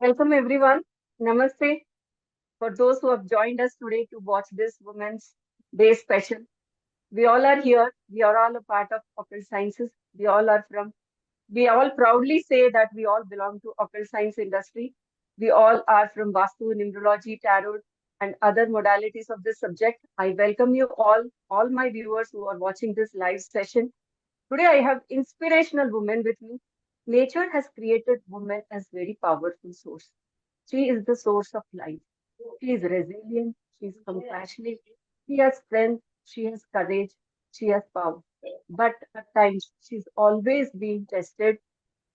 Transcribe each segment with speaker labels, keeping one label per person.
Speaker 1: Welcome everyone. Namaste for those who have joined us today to watch this Women's Day special. We all are here. We are all a part of occult sciences. We all proudly say that we all belong to occult science industry. We all are from Vastu, Numerology, Tarot, and other modalities of this subject. I welcome you all my viewers who are watching this live session. Today I have inspirational women with me. Nature has created women as very powerful source. She is the source of life. She is resilient. She is compassionate. She has strength. She has courage. She has power. But at times, she's always been tested.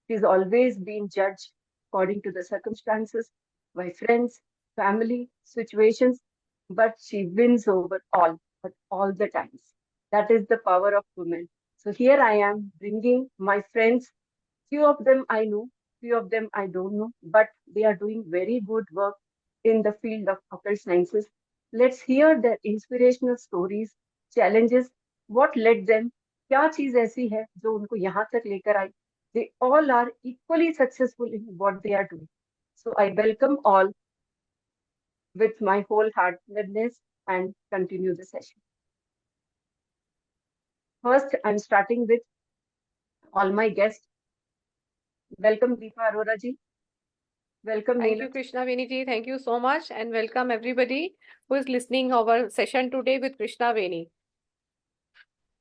Speaker 1: She's always been judged according to the circumstances by friends, family, situations. But she wins over all, at all the times. That is the power of women. So here I am bringing my friends. Few of them I know, few of them I don't know, but they are doing very good work in the field of occult sciences. Let's hear their inspirational stories, challenges, what led them, क्या चीज ऐसी है जो उनको यहाँ तक लेकर आई. They all are equally successful in what they are doing. So I welcome all with my wholeheartedness and continue the session. First, I'm starting with all my guests. Welcome Deepa Arora ji. Welcome
Speaker 2: Thank
Speaker 1: Neelam.
Speaker 2: you, Krishna Veni ji. Thank you so much, and welcome everybody who is listening our session today with Krishna Veni.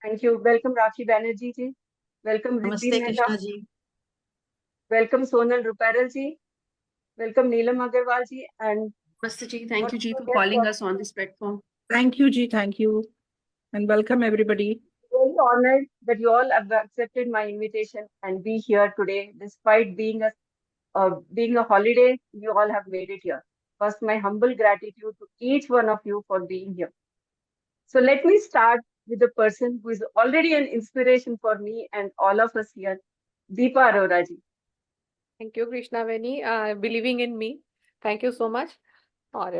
Speaker 1: Thank you. Welcome Rakhi Banerjee ji. Welcome Riddhi
Speaker 3: Namaste,
Speaker 1: Mehta.
Speaker 3: Krishna ji.
Speaker 1: Welcome Sonal Ruparal ji. Welcome Neelam Agarwal ji. And
Speaker 3: Namaste ji. Thank you, ji, for
Speaker 1: Yes,
Speaker 3: calling
Speaker 1: sir.
Speaker 3: us on this platform.
Speaker 4: Thank you, Ji. Thank you. And welcome, everybody.
Speaker 1: Very honored that you all have accepted my invitation and be here today. Despite being a holiday, you all have made it here. First, my humble gratitude to each one of you for being here. So let me start with the person who is already an inspiration for me and all of us here, Deepa Arora ji.
Speaker 2: Thank you, Krishna Veni, believing in me. Thank you so much. और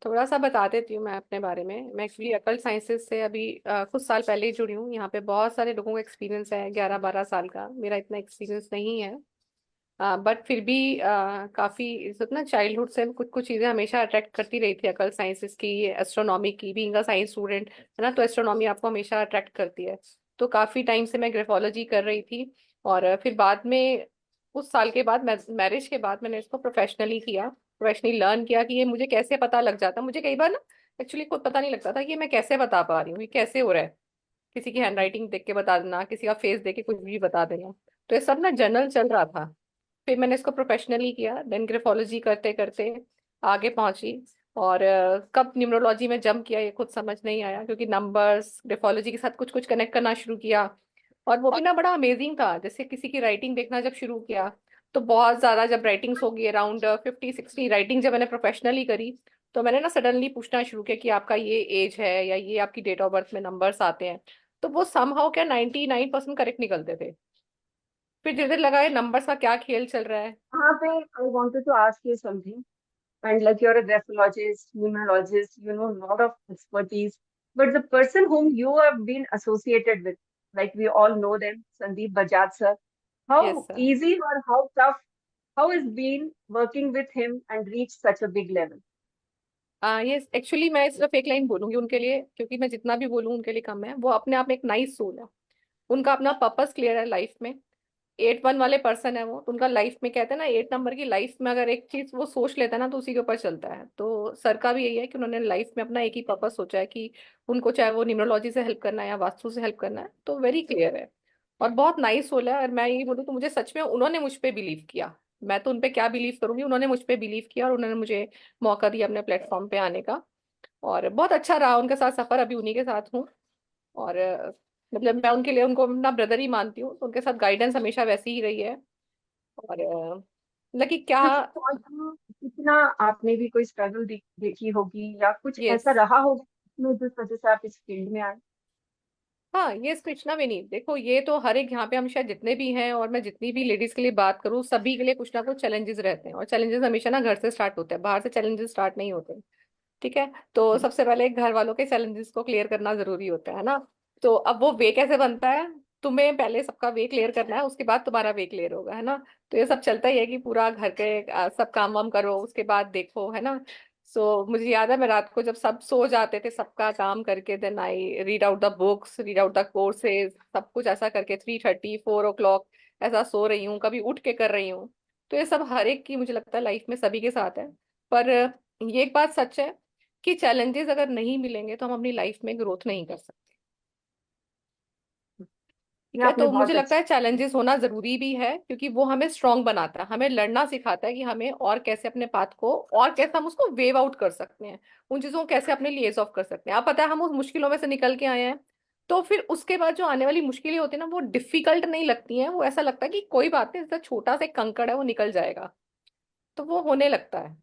Speaker 2: थोड़ा सा बता देती हूँ मैं अपने बारे में. मैं एक्चुअली अकल्ट साइंसेस से अभी कुछ साल पहले ही जुड़ी हूँ. यहाँ पे बहुत सारे लोगों का एक्सपीरियंस है, 11-12 साल का. मेरा इतना एक्सपीरियंस नहीं है, बट फिर भी काफ़ी ना चाइल्डहुड से कुछ कुछ चीज़ें हमेशा अट्रैक्ट करती रही थी. अकल्ट साइंसेस की, एस्ट्रोनॉमी की, बीइंग अ साइंस स्टूडेंट है ना, तो एस्ट्रोनॉमी आपको हमेशा अट्रैक्ट करती है. तो काफ़ी टाइम से मैं ग्राफोलॉजी कर रही थी. और फिर बाद में उस साल के बाद, मैरिज के बाद, मैंने इसको प्रोफेशनली किया, प्रोफेशनली लर्न किया कि ये मुझे कैसे पता लग जाता. मुझे कई बार ना एक्चुअली खुद पता नहीं लगता था कि मैं कैसे बता पा रही हूँ, ये कैसे हो रहा है. किसी की हैंडराइटिंग देख के बता देना, किसी का फेस देख के कुछ भी बता देना, तो ये सब ना जनरल चल रहा था. फिर मैंने इसको प्रोफेशनली किया, देन ग्राफोलॉजी करते करते आगे पहुंची. और कब न्यूमरोलॉजी में जंप किया ये खुद समझ नहीं आया, क्योंकि नंबर्स ग्राफोलॉजी के साथ कुछ कुछ कनेक्ट करना शुरू किया. और वो भी ना बड़ा अमेजिंग था. जैसे किसी की राइटिंग देखना जब शुरू किया, तो बहुत ज्यादा जब राइटिंग्स होगी, अराउंड 50-60 राइटिंग जब मैंने प्रोफेशनली करी, तो मैंने ना सडनली पूछना शुरू किया कि आपका ये एज है या ये आपकी डेट ऑफ बर्थ में नंबर्स आते हैं. तो वो समहाउ क्या 99% करेक्ट निकलते थे. फिर धीरे धीरे लगा ये नंबर्स का क्या खेल चल रहा है.
Speaker 1: यहाँ पे I wanted to ask you something. And like you're a graphologist, numerologist, you know, a lot of expertise. But the person whom you have been associated with, like we all know them, Sandeep Bajaj sir, how
Speaker 2: Yes, sir.
Speaker 1: easy or how tough, how has been working with him and reach such a big level?
Speaker 2: ये actually मैं सिर्फ एक line बोलूंगी उनके लिए, क्योंकि मैं जितना भी बोलूँ उनके लिए कम है. वो अपने आप में एक नाइस सोल है. उनका अपना पर्पस क्लियर है लाइफ में. 8-1 वाले पर्सन है वो. तो उनका लाइफ में, कहते हैं ना, 8 नंबर की लाइफ में अगर एक चीज वो सोच लेता है ना, तो उसी के ऊपर चलता है. तो सर का भी यही है कि उन्होंने लाइफ में अपना एक ही पर्पस सोचा है कि उनको चाहे वो न्यूमरोलॉजी से हेल्प करना है या वास्तु से हेल्प करना है, तो वेरी क्लियर है. और बहुत नाइस सोल है. और मैं ये बोलूँ तो मुझे सच में उन्होंने मुझ पर बिलीव किया. मैं तो उनपे क्या बिलीव करूंगी, उन्होंने मुझ पर बिलीव किया और उन्होंने मुझे मौका दिया अपने प्लेटफॉर्म पे आने का. और बहुत अच्छा रहा उनके साथ सफर. अभी उन्हीं के साथ हूँ. और मतलब मैं उनके लिए उनको अपना ब्रदर ही मानती हूँ. तो उनके साथ गाइडेंस हमेशा वैसी ही रही है. और मतलब कि क्या.
Speaker 1: कितना आपने भी कोई स्ट्रगल देखी होगी या कुछ
Speaker 2: यस.
Speaker 1: ऐसा रहा होगा जिस वजह से आप इस फील्ड में आए?
Speaker 2: हाँ, ये कृष्णा भी नहीं, देखो ये तो हर एक यहाँ पे हम शायद जितने भी हैं, और मैं जितनी भी लेडीज के लिए बात करूँ, सभी के लिए कुछ ना कुछ चैलेंजेस रहते हैं. और चैलेंजेस हमेशा ना घर से स्टार्ट होते हैं, बाहर से चैलेंजेस स्टार्ट नहीं होते. ठीक है. तो सबसे पहले घर वालों के चैलेंजेस को क्लियर करना जरूरी होता है ना. तो अब वो वे कैसे बनता है, तुम्हें पहले सबका वे क्लियर करना है, उसके बाद तुम्हारा वे क्लियर होगा, है ना। तो ये सब चलता ही है कि पूरा घर के सब काम वाम करो, उसके बाद देखो, है ना। मुझे याद है मैं रात को जब सब सो जाते थे, सबका काम करके, then I read out the books, read out the courses, सब कुछ ऐसा करके 3:30 4 o'clock ऐसा सो रही हूँ, कभी उठ के कर रही हूँ। तो ये सब हर एक की मुझे लगता है लाइफ में सभी के साथ है। पर ये एक बात सच है कि चैलेंजेस अगर नहीं मिलेंगे तो हम अपनी लाइफ में ग्रोथ नहीं कर सकते। ठीक
Speaker 1: ये
Speaker 2: है,
Speaker 1: आपने
Speaker 2: तो मुझे
Speaker 1: बहुत
Speaker 2: लगता
Speaker 1: अच्छा।
Speaker 2: है चैलेंजेस होना जरूरी भी है, क्योंकि वो हमें स्ट्रांग बनाता है, हमें लड़ना सिखाता है कि हमें और कैसे अपने पाथ को, और कैसे हम उसको वेव आउट कर सकते हैं, उन चीजों को कैसे अपने लिए ऑफ कर सकते हैं। आप पता है हम उस मुश्किलों में से निकल के आए हैं, तो फिर उसके बाद जो आने वाली मुश्किलें होती है ना, वो डिफिकल्ट नहीं लगती हैं, वो ऐसा लगता है कि कोई बात नहीं, जैसा छोटा सा एक कंकड़ है वो निकल जाएगा, तो वो होने लगता है।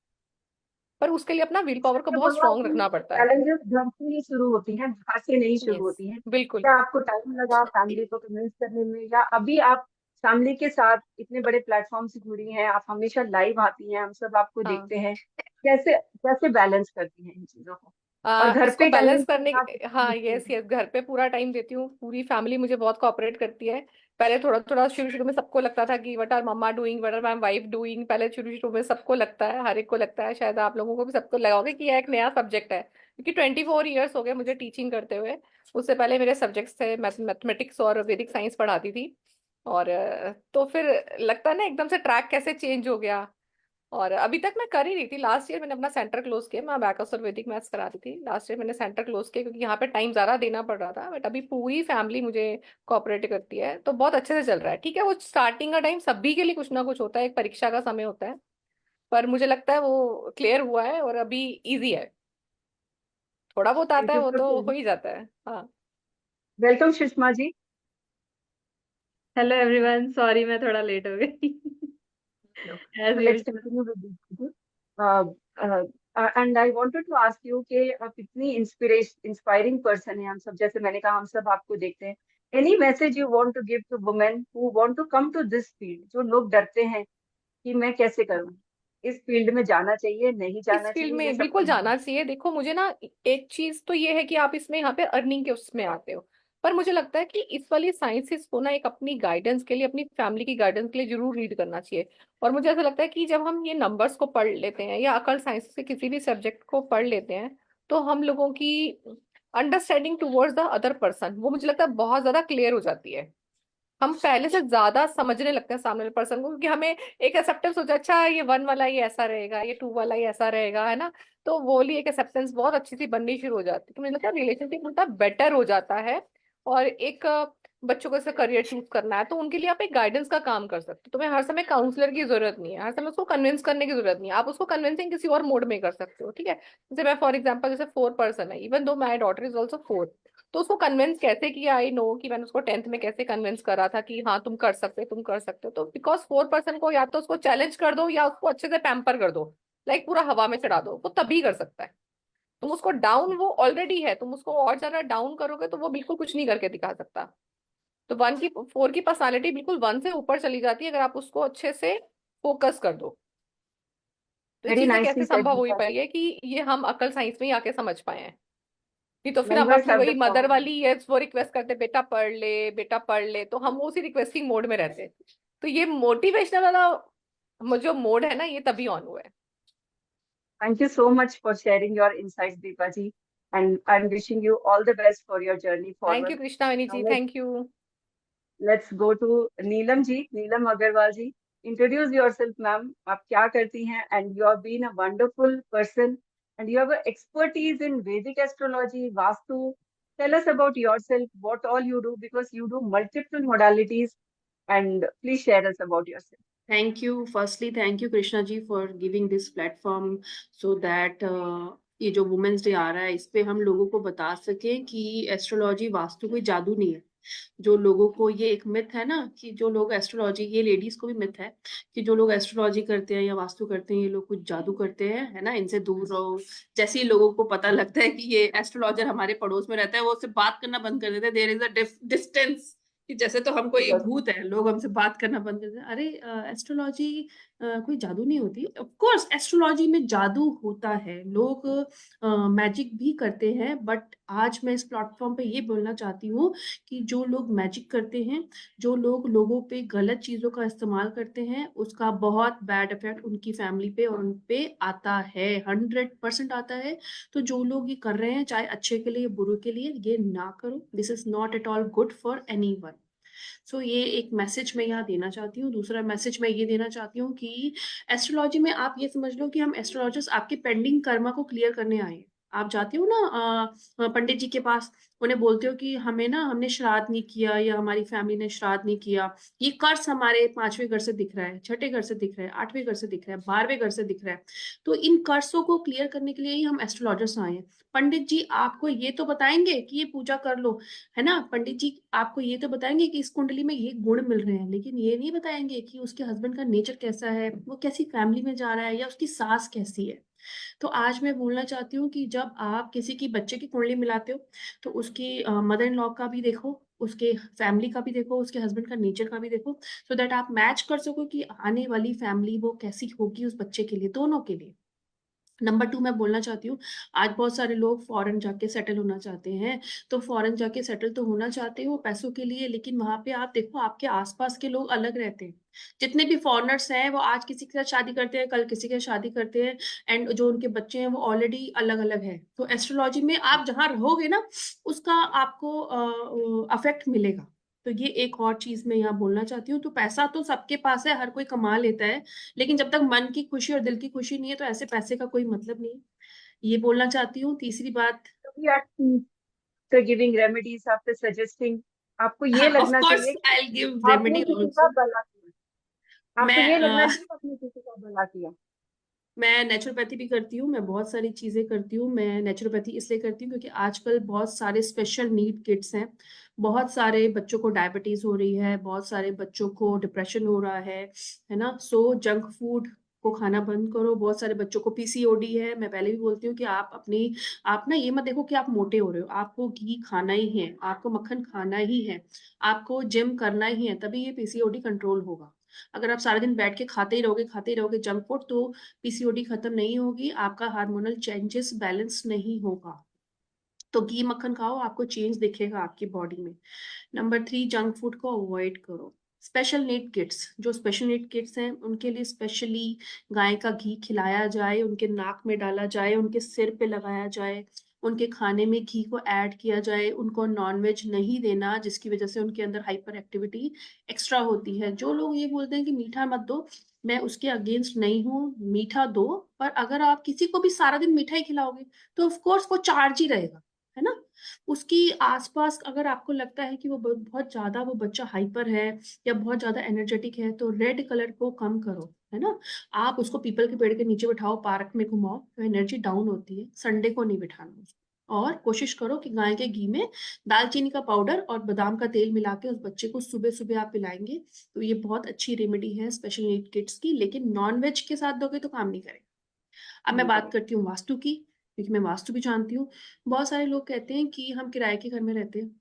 Speaker 2: पर उसके लिए अपना विल पावर को
Speaker 1: सत्य
Speaker 2: बहुत
Speaker 1: बोलो,
Speaker 2: स्ट्रांग रखना पड़ता है।
Speaker 1: चैलेंजेस घर से ही शुरू होती हैं, बाहर से नहीं शुरू
Speaker 2: यस,
Speaker 1: होती हैं।
Speaker 2: बिल्कुल।
Speaker 1: क्या आपको टाइम लगा फैमिली को कन्विंस करने में, या अभी आप फैमिली के साथ इतने बड़े प्लेटफॉर्म से जुड़ी हैं, आप हमेशा लाइव आती हैं, हम सब आपको
Speaker 2: हाँ,
Speaker 1: देखते हैं, कैसे कैसे बैलेंस करती हैं इन चीजों को? और घर
Speaker 2: इसको
Speaker 1: पे
Speaker 2: बैलेंस
Speaker 1: टाइमिंग
Speaker 2: करने
Speaker 1: के साथ
Speaker 2: हाँ,
Speaker 1: मुश्किल
Speaker 2: यस
Speaker 1: है।
Speaker 2: यस, घर पे पूरा टाइम देती हूँ, पूरी फैमिली मुझे बहुत कोऑपरेट करती है। पहले थोड़ा थोड़ा शुरू शुरू में सबको लगता था कि what are mamma doing, what are my wife doing, पहले शुरू शुरू में सबको लगता है, हर एक को लगता है, शायद आप लोगों को भी सबको लगा होगा कि यह एक नया सब्जेक्ट है, क्योंकि 24 years हो गए मुझे टीचिंग करते हुए। उससे पहले मेरे सब्जेक्ट्स थे मैथमेटिक्स और वैदिक साइंस पढ़ाती थी। और तो फिर लगता है ना एकदम से ट्रैक कैसे चेंज हो गया। और अभी तक मैं कर ही रही थी, लास्ट ईयर मैंने अपना सेंटर क्लोज किया, मैं बैकअप और वैदिक मैथ्स कराती थी, लास्ट ईयर मैंने सेंटर क्लोज किया क्योंकि यहाँ पे टाइम ज्यादा देना पड़ रहा था। बट अभी पूरी फैमिली मुझे कोऑपरेट करती है, तो बहुत अच्छे से चल रहा है। ठीक है, वो स्टार्टिंग का टाइम सभी के लिए कुछ ना कुछ होता है, एक परीक्षा का समय होता है, पर मुझे लगता है वो क्लियर हुआ है और अभी इजी है। थोड़ा बहुत आता है वो तो हो ही जाता है। हाँ,
Speaker 1: welcome Sushma ji.
Speaker 5: Hello everyone, sorry मैं थोड़ा लेट हो गई as
Speaker 1: let's
Speaker 5: usual.
Speaker 1: Continue with and I wanted to ask you कि आप इतनी इंस्पायरिंग पर्सन है, हम सब, जैसे मैंने कहा, हम सब आपको देखते हैं। Any message you want to give to women who want to come to this field, जो लोग डरते हैं कि मैं कैसे करूं, इस फील्ड में जाना चाहिए, नहीं
Speaker 2: इस
Speaker 1: जाना
Speaker 2: फील्ड
Speaker 1: चाहिए, ये
Speaker 2: में
Speaker 1: सब
Speaker 2: बिल्कुल
Speaker 1: कुछ
Speaker 2: जाना चाहिए। देखो मुझे ना, एक चीज तो ये है कि आप इसमें यहाँ पे अर्निंग के उसमें आते हो, पर मुझे लगता है कि इस वाली साइंसेस को ना एक अपनी गाइडेंस के लिए, अपनी फैमिली की गाइडेंस के लिए जरूर रीड करना चाहिए। और मुझे ऐसा लगता है कि जब हम ये नंबर्स को पढ़ लेते हैं या अकल साइंस के किसी भी सब्जेक्ट को पढ़ लेते हैं, तो हम लोगों की understanding towards the other person, वो मुझे लगता है बहुत ज्यादा क्लियर हो जाती है। हम पहले से ज्यादा समझने लगते हैं सामने वाले पर्सन को, क्योंकि हमें एक एक्सेप्टेंस हो जाए, अच्छा ये 1 वाला ये ऐसा रहेगा, ये 2 वाला ये ऐसा रहेगा, है ना। तो वो वाली एक एक्सेप्टेंस बहुत अच्छी सी बननी शुरू हो जाती है, तो मुझे लगता है रिलेशनशिप उनका बेटर हो जाता है। और एक बच्चों को ऐसा करियर चूज करना है, तो उनके लिए आप एक गाइडेंस का काम कर सकते हो। तुम्हें हर समय काउंसलर की जरूरत नहीं है, हर समय उसको कन्विंस करने की जरूरत नहीं है, आप उसको कन्विंसिंग किसी और मोड में कर सकते हो। ठीक है, जैसे मैं फॉर एग्जाम्पल, जैसे 4 पर्सन है, even though my daughter is also 4, तो उसको कन्विंस कैसे किया, आई नो कि मैंने उसको 10th में कैसे कन्विंस करा था कि हाँ तुम कर सकते हो, तुम कर सकते हो। तो बिकॉज 4 पर्सन को या तो उसको चैलेंज कर दो या उसको अच्छे से पैम्पर कर दो, लाइक पूरा हवा में चढ़ा दो, वो तभी कर सकता है। तुम उसको डाउन, वो ऑलरेडी है, तुम उसको और ज्यादा डाउन करोगे तो वो बिल्कुल कुछ नहीं करके दिखा सकता। तो 4 की पर्सनालिटी बिल्कुल 1 से ऊपर चली जाती है अगर आप उसको अच्छे से फोकस कर दो। तो ये
Speaker 1: वेरी
Speaker 2: चीजें
Speaker 1: नाइसली
Speaker 2: कैसे
Speaker 1: सेड
Speaker 2: संभव हुई
Speaker 1: दीपा जी।
Speaker 2: पाई है कि ये हम अकल साइंस में ही आके समझ पाए हैं। नहीं तो फिर हम
Speaker 1: नंबर्स
Speaker 2: अपनी
Speaker 1: हैव
Speaker 2: वही
Speaker 1: द
Speaker 2: मदर
Speaker 1: पावर।
Speaker 2: वाली यस वो रिक्वेस्ट करते, बेटा पढ़ ले, बेटा पढ़ ले, तो हम उसी रिक्वेस्टिंग मोड में रहते। तो ये मोटिवेशनल वाला जो मोड है ना, ये तभी ऑन हुआ है।
Speaker 1: Thank you so much for sharing your insights, Deepa ji, and I'm wishing you all the best for your journey
Speaker 2: thank you
Speaker 1: forward.
Speaker 2: Krishna Veni
Speaker 1: Now
Speaker 2: ji, thank you.
Speaker 1: let's go to Neelam ji, Neelam Agarwal ji. Introduce yourself, ma'am. आप क्या करती हैं? And you have been a wonderful person, and you have a expertise in Vedic astrology, Vastu. Tell us about yourself, what all you do, because you do multiple modalities, and please share us about yourself.
Speaker 3: Thank you. Firstly, thank you, Krishna ji, for giving this platform so that ये जो women's day आ रहा है, इस पे हम लोगों को बता सके कि एस्ट्रोलॉजी वास्तु कोई जादू नहीं है। जो लोगों को ये एक मिथ है ना कि जो लोग एस्ट्रोलॉजी, ये लेडीज को भी मिथ है कि जो लोग एस्ट्रोलॉजी करते हैं या वास्तु करते हैं, ये लोग कुछ जादू करते हैं, है ना, इनसे दूर रहो। जैसे ही लोगों को पता लगता है कि ये एस्ट्रोलॉजर हमारे पड़ोस में रहता है, वो उससे बात करना बंद कर देते हैं। देयर इज अ डिस्टेंस, कि जैसे तो हम कोई
Speaker 1: Yes.
Speaker 3: भूत है, लोग हमसे बात करना बंद कर देते हैं। अरे एस्ट्रोलॉजी कोई जादू नहीं होती। ऑफ कोर्स एस्ट्रोलॉजी में जादू होता है, लोग मैजिक भी करते हैं, बट आज मैं इस प्लेटफॉर्म पे ये बोलना चाहती हूँ कि जो लोग मैजिक करते हैं, जो लोग लोगों पे गलत चीजों का इस्तेमाल करते हैं, उसका बहुत बैड इफेक्ट उनकी फैमिली पे और उन पे आता है, 100% आता है। तो जो लोग ये कर रहे हैं, चाहे अच्छे के लिए बुरे के लिए, ये ना करो। This is not at all good for anyone. So ये एक मैसेज मैं यहाँ देना चाहती हूँ। दूसरा मैसेज मैं ये देना चाहती हूँ कि एस्ट्रोलॉजी में आप ये समझ लो कि हम एस्ट्रोलॉजर्स आपके पेंडिंग कर्मा को क्लियर करने आए हैं। आप जाते हो ना पंडित जी के पास, उन्हें बोलते हो कि हमें ना, हमने श्राद्ध नहीं किया या हमारी फैमिली ने श्राद्ध नहीं किया, ये कर्ज हमारे 5वें घर से दिख रहा है, 6ठे घर से दिख रहा है, 8वें घर से दिख रहा है, 12वें घर से दिख रहा है। तो इन कर्जों को क्लियर करने के लिए ही हम एस्ट्रोलॉजर्स आए हैं। पंडित जी आपको ये तो बताएंगे कि ये पूजा कर लो, है ना, पंडित जी आपको ये तो बताएंगे कि इस कुंडली में ये गुण मिल रहे हैं, लेकिन ये नहीं बताएंगे कि उसके हस्बैंड का नेचर कैसा है, वो कैसी फैमिली में जा रहा है, या उसकी सास कैसी है। तो आज मैं बोलना चाहती हूँ कि जब आप किसी की बच्चे की कुंडली मिलाते हो, तो उसकी मदर इन लॉ का भी देखो, उसके फैमिली का भी देखो, उसके हस्बैंड का नेचर का भी देखो, सो दैट आप मैच कर सको कि आने वाली फैमिली वो कैसी होगी उस बच्चे के लिए, दोनों के लिए। नंबर 2 मैं बोलना चाहती हूँ, आज बहुत सारे लोग फॉरेन जाके सेटल होना चाहते हैं। तो फॉरेन जाके सेटल तो होना चाहते हो पैसों के लिए, लेकिन वहां पे आप देखो आपके आसपास के लोग अलग रहते हैं। जितने भी फॉरेनर्स हैं वो आज किसी के साथ शादी करते हैं, कल किसी के साथ शादी करते हैं, एंड जो उनके बच्चे हैं वो ऑलरेडी अलग अलग है। तो एस्ट्रोलॉजी में आप जहाँ रहोगे ना, उसका आपको अफेक्ट मिलेगा। तो ये एक और चीज मैं यहाँ बोलना चाहती हूँ। तो पैसा तो सबके पास है, हर कोई कमा लेता है, लेकिन जब तक मन की खुशी और दिल की खुशी नहीं है, तो ऐसे पैसे का कोई मतलब नहीं है। ये बोलना चाहती हूँ। तीसरी बात,
Speaker 1: We are after giving remedies, after suggesting, आपको ये
Speaker 3: हाँ ऑफ
Speaker 1: लगना
Speaker 3: कोर्स
Speaker 1: चाहिए कि
Speaker 3: आई विल गिव
Speaker 1: आपने
Speaker 3: रेमेडी
Speaker 1: किसी का
Speaker 3: आल्सो।
Speaker 1: भला किया। आपको
Speaker 3: मैं
Speaker 1: ये लगना चाहिए कि आपने किसी का भला किया।
Speaker 3: मैं नेचुरोपैथी भी करती हूँ, मैं बहुत सारी चीजें करती हूँ। मैं नेचुरोपैथी इसलिए करती हूँ क्योंकि आजकल बहुत सारे स्पेशल नीड किड्स हैं, बहुत सारे बच्चों को डायबिटीज हो रही है, बहुत सारे बच्चों को डिप्रेशन हो रहा है ना। सो जंक फूड को खाना बंद करो। बहुत सारे बच्चों को पीसीओडी है। मैं पहले भी बोलती हूँ कि आप ना ये मत देखो कि आप मोटे हो रहे हो, आपको घी खाना ही है, आपको मक्खन खाना ही है, आपको जिम करना ही है, तभी ये पीसीओडी कंट्रोल होगा। अगर आप सारा दिन बैठ के खाते ही रहोगे जंक फूड, तो पीसीओडी खत्म नहीं होगी, आपका हार्मोनल चेंजेस बैलेंस नहीं होगा। तो घी मक्खन खाओ, आपको चेंज दिखेगा आपकी बॉडी में। नंबर 3, जंक फूड को अवॉइड करो। स्पेशल नीड किड्स, जो स्पेशल नीड किड्स हैं उनके लिए स्पेशली गाय का घी खिलाया जाए, उनके नाक में डाला जाए, उनके सिर पे लगाया जाए, उनके खाने में घी को ऐड किया जाए। उनको नॉनवेज नहीं देना, जिसकी वजह से उनके अंदर हाइपर एक्टिविटी एक्स्ट्रा होती है। जो लोग ये बोलते हैं कि मीठा मत दो, मैं उसके अगेंस्ट नहीं हूँ, मीठा दो, पर अगर आप किसी को भी सारा दिन मीठा ही खिलाओगे, तो ऑफ कोर्स वो चार्ज ही रहेगा, है ना। उसकी आसपास अगर आपको लगता है कि वो बहुत ज्यादा वो बच्चा हाइपर है या बहुत ज्यादा एनर्जेटिक है, तो रेड कलर को कम करो, है ना। आप उसको पीपल के पेड़ के नीचे बिठाओ, पार्क में घुमाओ, तो एनर्जी डाउन होती है। संडे को नहीं बिठाना उसको। और कोशिश करो कि गाय के घी में दालचीनी का पाउडर और बादाम का तेल मिला के उस बच्चे को सुबह सुबह आप पिलाएंगे, तो ये बहुत अच्छी रेमेडी है स्पेशल नीड किड्स की। लेकिन नॉन वेज के साथ दोगे तो काम नहीं करेगा। अब मैं बात करती हूँ वास्तु की, क्योंकि मैं वास्तु भी जानती हूँ। बहुत सारे लोग कहते हैं कि हम किराए के घर में रहते हैं,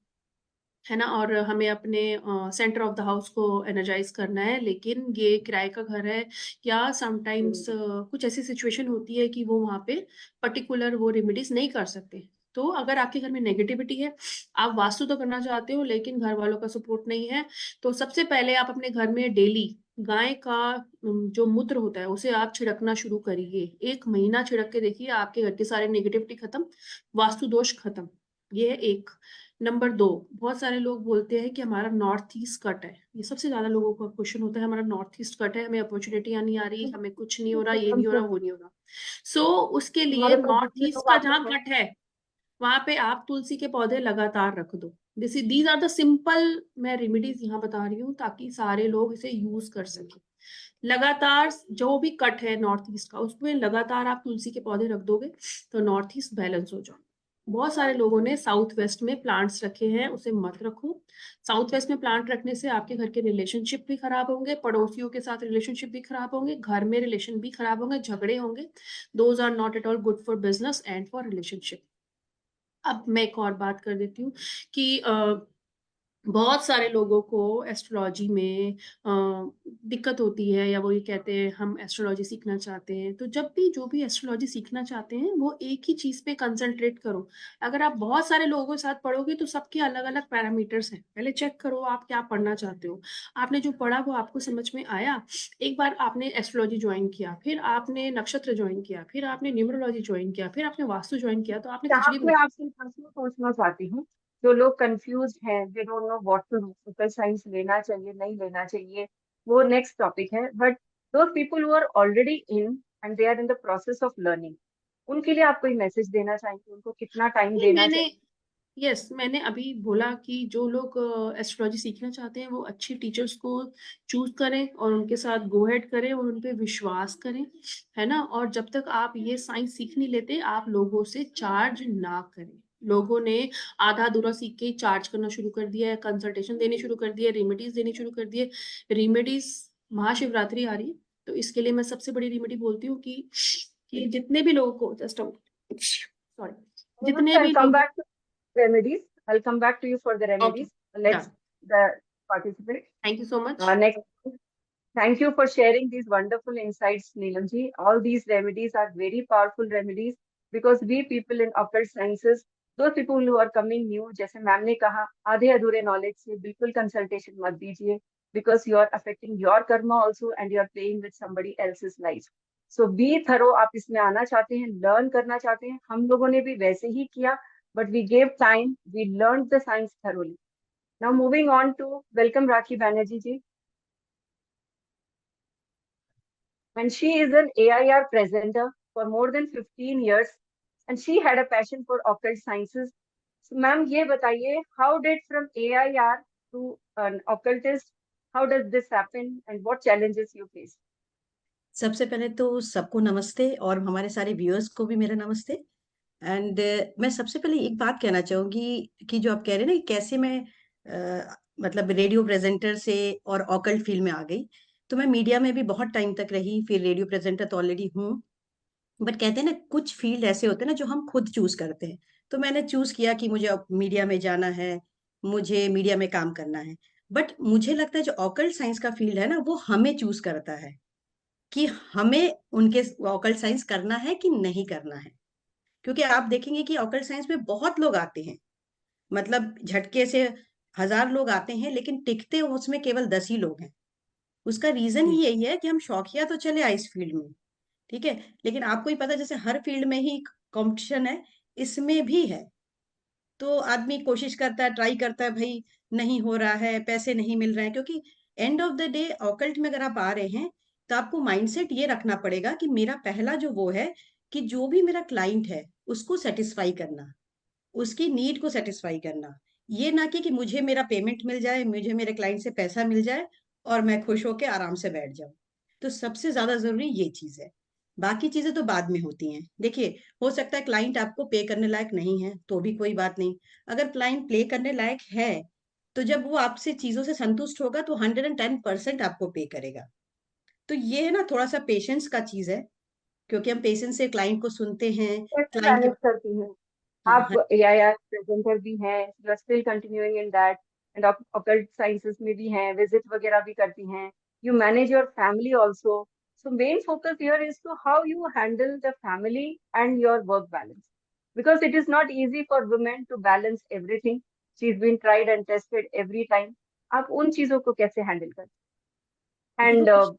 Speaker 3: है ना, और हमें अपने सेंटर ऑफ द हाउस को एनर्जाइज करना है, लेकिन ये किराए का घर है, या समटाइम्स कुछ ऐसी सिचुएशन होती है कि वो वहाँ पे पर्टिकुलर वो रेमेडीज नहीं कर सकते। तो अगर आपके घर में नेगेटिविटी है, आप वास्तु तो करना चाहते हो लेकिन घर वालों का सपोर्ट नहीं है, तो सबसे पहले आप अपने घर में डेली गाय का जो मूत्र होता है उसे आप छिड़कना शुरू करिए। 1 महीना छिड़क के देखिए, आपके घर की सारी नेगेटिविटी खत्म, वास्तु दोष खत्म। ये है एक। नंबर 2, बहुत सारे लोग बोलते हैं कि हमारा नॉर्थ ईस्ट कट है। ये सबसे ज्यादा लोगों का क्वेश्चन होता है, हमारा नॉर्थ ईस्ट कट है, हमें अपॉर्चुनिटियां नहीं आ रही, हमें कुछ नहीं हो रहा, ये नहीं हो रहा, वो नहीं हो रहा। सो उसके लिए
Speaker 1: हमारे पास
Speaker 3: नॉर्थ
Speaker 1: जितने
Speaker 3: ईस्ट
Speaker 1: लोग
Speaker 3: का
Speaker 1: आते
Speaker 3: जहाँ
Speaker 1: हैं,
Speaker 3: कट है, वहां पे आप तुलसी के पौधे लगातार रख दो। दीज आर द सिंपल मैं रेमिडीज यहाँ बता रही हूँ, ताकि सारे लोग इसे यूज कर सके। लगातार जो भी कट है नॉर्थ ईस्ट का, उसमें लगातार आप तुलसी के पौधे रख दोगे, तो नॉर्थ ईस्ट बैलेंस हो जाए। बहुत सारे लोगों ने साउथ वेस्ट में प्लांट्स रखे हैं, उसे मत रखो। साउथ वेस्ट में प्लांट रखने से आपके घर के रिलेशनशिप भी खराब होंगे, पड़ोसियों के साथ रिलेशनशिप भी खराब होंगे, घर में रिलेशन भी खराब होंगे, झगड़े होंगे। Those are not at all good for business and for relationship. अब मैं एक और बात कर देती हूँ कि बहुत सारे लोगों को एस्ट्रोलॉजी में दिक्कत होती है, या वो ये कहते हैं हम एस्ट्रोलॉजी सीखना चाहते हैं। तो जब भी जो भी एस्ट्रोलॉजी सीखना चाहते हैं वो एक ही चीज पे कंसंट्रेट करो। अगर आप बहुत सारे लोगों के साथ पढ़ोगे तो सबके अलग अलग पैरामीटर्स हैं। पहले चेक करो आप क्या पढ़ना चाहते हो। आपने जो पढ़ा वो आपको समझ में आया, एक बार आपने एस्ट्रोलॉजी ज्वाइन किया, फिर आपने नक्षत्र ज्वाइन किया, फिर आपने न्यूमरोलॉजी ज्वाइन किया, फिर आपने वास्तु ज्वाइन किया, तो आपने
Speaker 1: यहाँ
Speaker 3: खिचड़ी
Speaker 1: पे
Speaker 3: बना।
Speaker 1: आपसे प्रश्न पूछना चाहती हूँ। जो लोग कंफ्यूज हैं, they don't know what to do, social science लेना चाहिए नहीं लेना चाहिए, वो नेक्स्ट टॉपिक है। But those people who are already in and they are in the process of learning, उनके लिए आप कोई मैसेज देना चाहेंगे? उनको कितना टाइम
Speaker 3: नहीं,
Speaker 1: देना चाहिए?
Speaker 3: मैंने अभी बोला कि जो लोग एस्ट्रोलॉजी सीखना चाहते हैं वो अच्छे टीचर्स को चूज करें और उनके साथ गो हेड करें और उन पे विश्वास करें, है ना। और जब तक आप ये साइंस सीख नहीं लेते, आप लोगों से चार्ज ना करें। लोगों ने आधा अधूरा सीख के चार्ज करना शुरू कर दिया है, कंसल्टेशन देने शुरू कर दिए, रेमेडीज देने शुरू कर दिए। रेमेडीज, महाशिवरात्रि आ रही है तो इसके लिए मैं सबसे बड़ी रेमेडी बोलती हूँ कि जितने भी लोगों को सॉरी, जितने
Speaker 1: I'll
Speaker 3: भी
Speaker 1: come
Speaker 3: लोग।
Speaker 1: back to remedies. I'll come back to you for the
Speaker 3: okay,
Speaker 1: remedies. Let's the participate.
Speaker 3: Thank you so much.
Speaker 1: Next, thank you for sharing these wonderful insights, Neelam ji. All these remedies are very powerful remedies because we people in occult sciences, those people who are coming new, जैसे ma'am ने कहा, आधे अधूरे knowledge से बिल्कुल consultation मत दीजिए, because you are affecting your karma also and you are playing with somebody else's life. So be thorough. आप इसमें आना चाहते हैं, लर्न करना चाहते हैं, हम लोगों ने भी वैसे ही किया, but we gave time, we learned the science thoroughly. Now moving on to welcome Rakhi Banerjee ji. And she is an AIR presenter for more than 15 years, and she had a passion for occult sciences. So, ma'am, ये बताइए, how did from AIR to an occultist, how does this happen, and what challenges you face?
Speaker 6: सबसे पहले तो सबको नमस्ते और हमारे सारे व्यूअर्स को भी मेरा नमस्ते। एंड मैं सबसे पहले एक बात कहना चाहूंगी कि जो आप कह रहे हैं ना कि कैसे मैं मतलब रेडियो प्रेजेंटर से और ऑकल्ट फील्ड में आ गई। तो मैं मीडिया में भी बहुत टाइम तक रही, फिर रेडियो प्रेजेंटर तो ऑलरेडी हूँ। बट कहते हैं ना कुछ फील्ड ऐसे होते हैं ना जो हम खुद चूज करते हैं। तो मैंने चूज किया कि मुझे अब मीडिया में जाना है, मुझे मीडिया में काम करना है। बट मुझे लगता है जो ऑकल्ट साइंस का फील्ड है ना वो हमें चूज करता है कि हमें उनके ऑकल्ट साइंस करना है कि नहीं करना है। क्योंकि आप देखेंगे कि ऑकल्ट साइंस में बहुत लोग आते हैं, मतलब झटके से 1000 लोग आते हैं लेकिन टिकते उसमें केवल 10 ही लोग हैं। उसका रीजन ही यही है कि हम शौकिया तो चले आए इस फील्ड में, ठीक है, लेकिन आपको ही पता है, जैसे हर फील्ड में ही कंपटीशन है, इसमें भी है। तो आदमी कोशिश करता है, ट्राई करता है, भाई नहीं हो रहा है, पैसे नहीं मिल रहे हैं। क्योंकि end of the day occult में अगर आप आ रहे हैं तो आपको माइंडसेट ये रखना पड़ेगा कि मेरा पहला जो वो है कि जो भी मेरा क्लाइंट है उसको सेटिस्फाई करना, उसकी नीड को सेटिस्फाई करना। ये ना कि मुझे मेरा पेमेंट मिल जाए, मुझे मेरे क्लाइंट से पैसा मिल जाए और मैं खुश होकर आराम से बैठ जाऊं। तो सबसे ज्यादा जरूरी ये चीज है, बाकी चीजें तो बाद में होती हैं। देखिए, हो सकता है क्लाइंट आपको पे करने लायक नहीं है तो भी कोई बात नहीं। अगर क्लाइंट पे करने लायक है तो जब वो आपसे चीजों से संतुष्ट होगा तो 110% आपको पे करेगा। तो ये है ना थोड़ा सा पेशेंस का चीज है, क्योंकि हम पेशेंस से क्लाइंट को सुनते हैं।
Speaker 1: कैसे
Speaker 6: क्लाइंट के
Speaker 1: मैनेज करती हैं?
Speaker 6: हाँ,
Speaker 1: आप AIR प्रेजेंटर भी हैं, you are still continuing in that, and आप occult साइंसेस में भी हैं, विजिट वगैरह भी करती हैं, you manage your family also. So main focus here is to how you handle the family and your work balance, because it is not easy for women to balance everything. She's been tried and tested every time. आप उन चीजों को कैसे handle करते हैं?
Speaker 6: देखो
Speaker 1: and
Speaker 6: हाँ,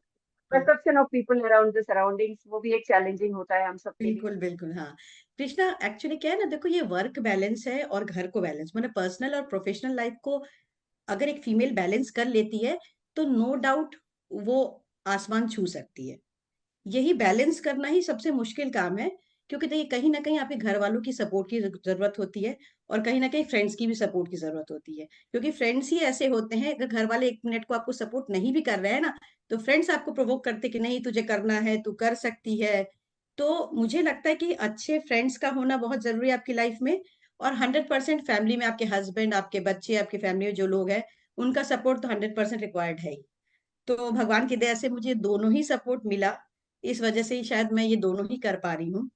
Speaker 1: perception of people around the surroundings, वो भी एक चैलेंजिंग होता है हम सबके लिए.
Speaker 6: बिल्कुल बिल्कुल हाँ। कृष्णा, एक्चुअली क्या है ना, देखो ये वर्क बैलेंस है और घर को बैलेंस, मतलब पर्सनल और प्रोफेशनल लाइफ को अगर एक फीमेल बैलेंस कर लेती है तो नो डाउट वो आसमान छू सकती है। यही बैलेंस करना ही सबसे मुश्किल काम है, क्योंकि देखिए कहीं ना कहीं आपके घर वालों की सपोर्ट की जरूरत होती है और कहीं ना कहीं फ्रेंड्स की भी सपोर्ट की जरूरत होती है। क्योंकि फ्रेंड्स ही ऐसे होते हैं, अगर घर वाले 1 मिनट को आपको सपोर्ट नहीं भी कर रहे हैं ना, तो फ्रेंड्स आपको प्रोवोक करते कि नहीं तुझे करना है, तू कर सकती है। तो मुझे लगता है कि अच्छे फ्रेंड्स का होना बहुत जरूरी है आपकी लाइफ में। और 100% फैमिली में आपके हस्बैंड, आपके बच्चे, आपकी फैमिली में जो लोग हैं, उनका सपोर्ट तो 100% रिक्वायर्ड है ही। तो भगवान की दया से मुझे दोनों ही सपोर्ट मिला, इस वजह से ही शायद मैं ये दोनों ही कर पा रही हूँ।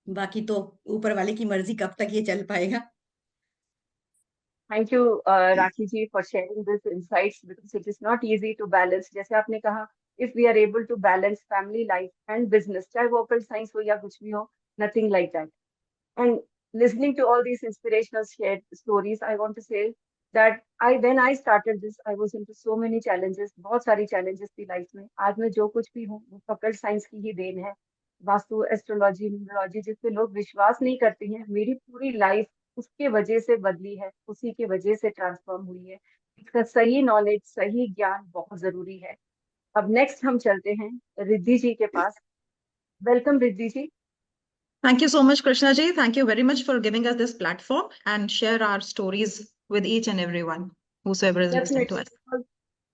Speaker 6: बाकी तो ऊपर वाले की मर्जी कब तक ये चल पाएगा।
Speaker 1: Thank you Rakhi ji for sharing this insights because it is not easy to balance. जैसे आपने कहा, if we are able to balance family life and business, चाहे वो occult science हो या कुछ भी हो, nothing like that. And listening to all these inspirational shared stories, I want to say that when I started this, I was into so many challenges. बहुत सारी challenges थी लाइफ में. आज मैं जो कुछ भी हूँ, वो occult science की ही देन है. वास्तु, एस्ट्रोलॉजी, न्यूमरोलॉजी जिस पे लोग विश्वास नहीं करते हैं, मेरी पूरी लाइफ उसके वजह से बदली है, उसी के वजह से ट्रांसफॉर्म हुई है. इसका सही नॉलेज, सही ज्ञान बहुत जरूरी है. अब नेक्स्ट हम चलते हैं रिद्धि जी के पास. Welcome Riddhi ji.
Speaker 7: Thank you so much, Krishna ji. Thank you very much for giving us this platform and share our stories with each and everyone, whosoever is listening to
Speaker 1: Definitely,
Speaker 7: us.
Speaker 1: because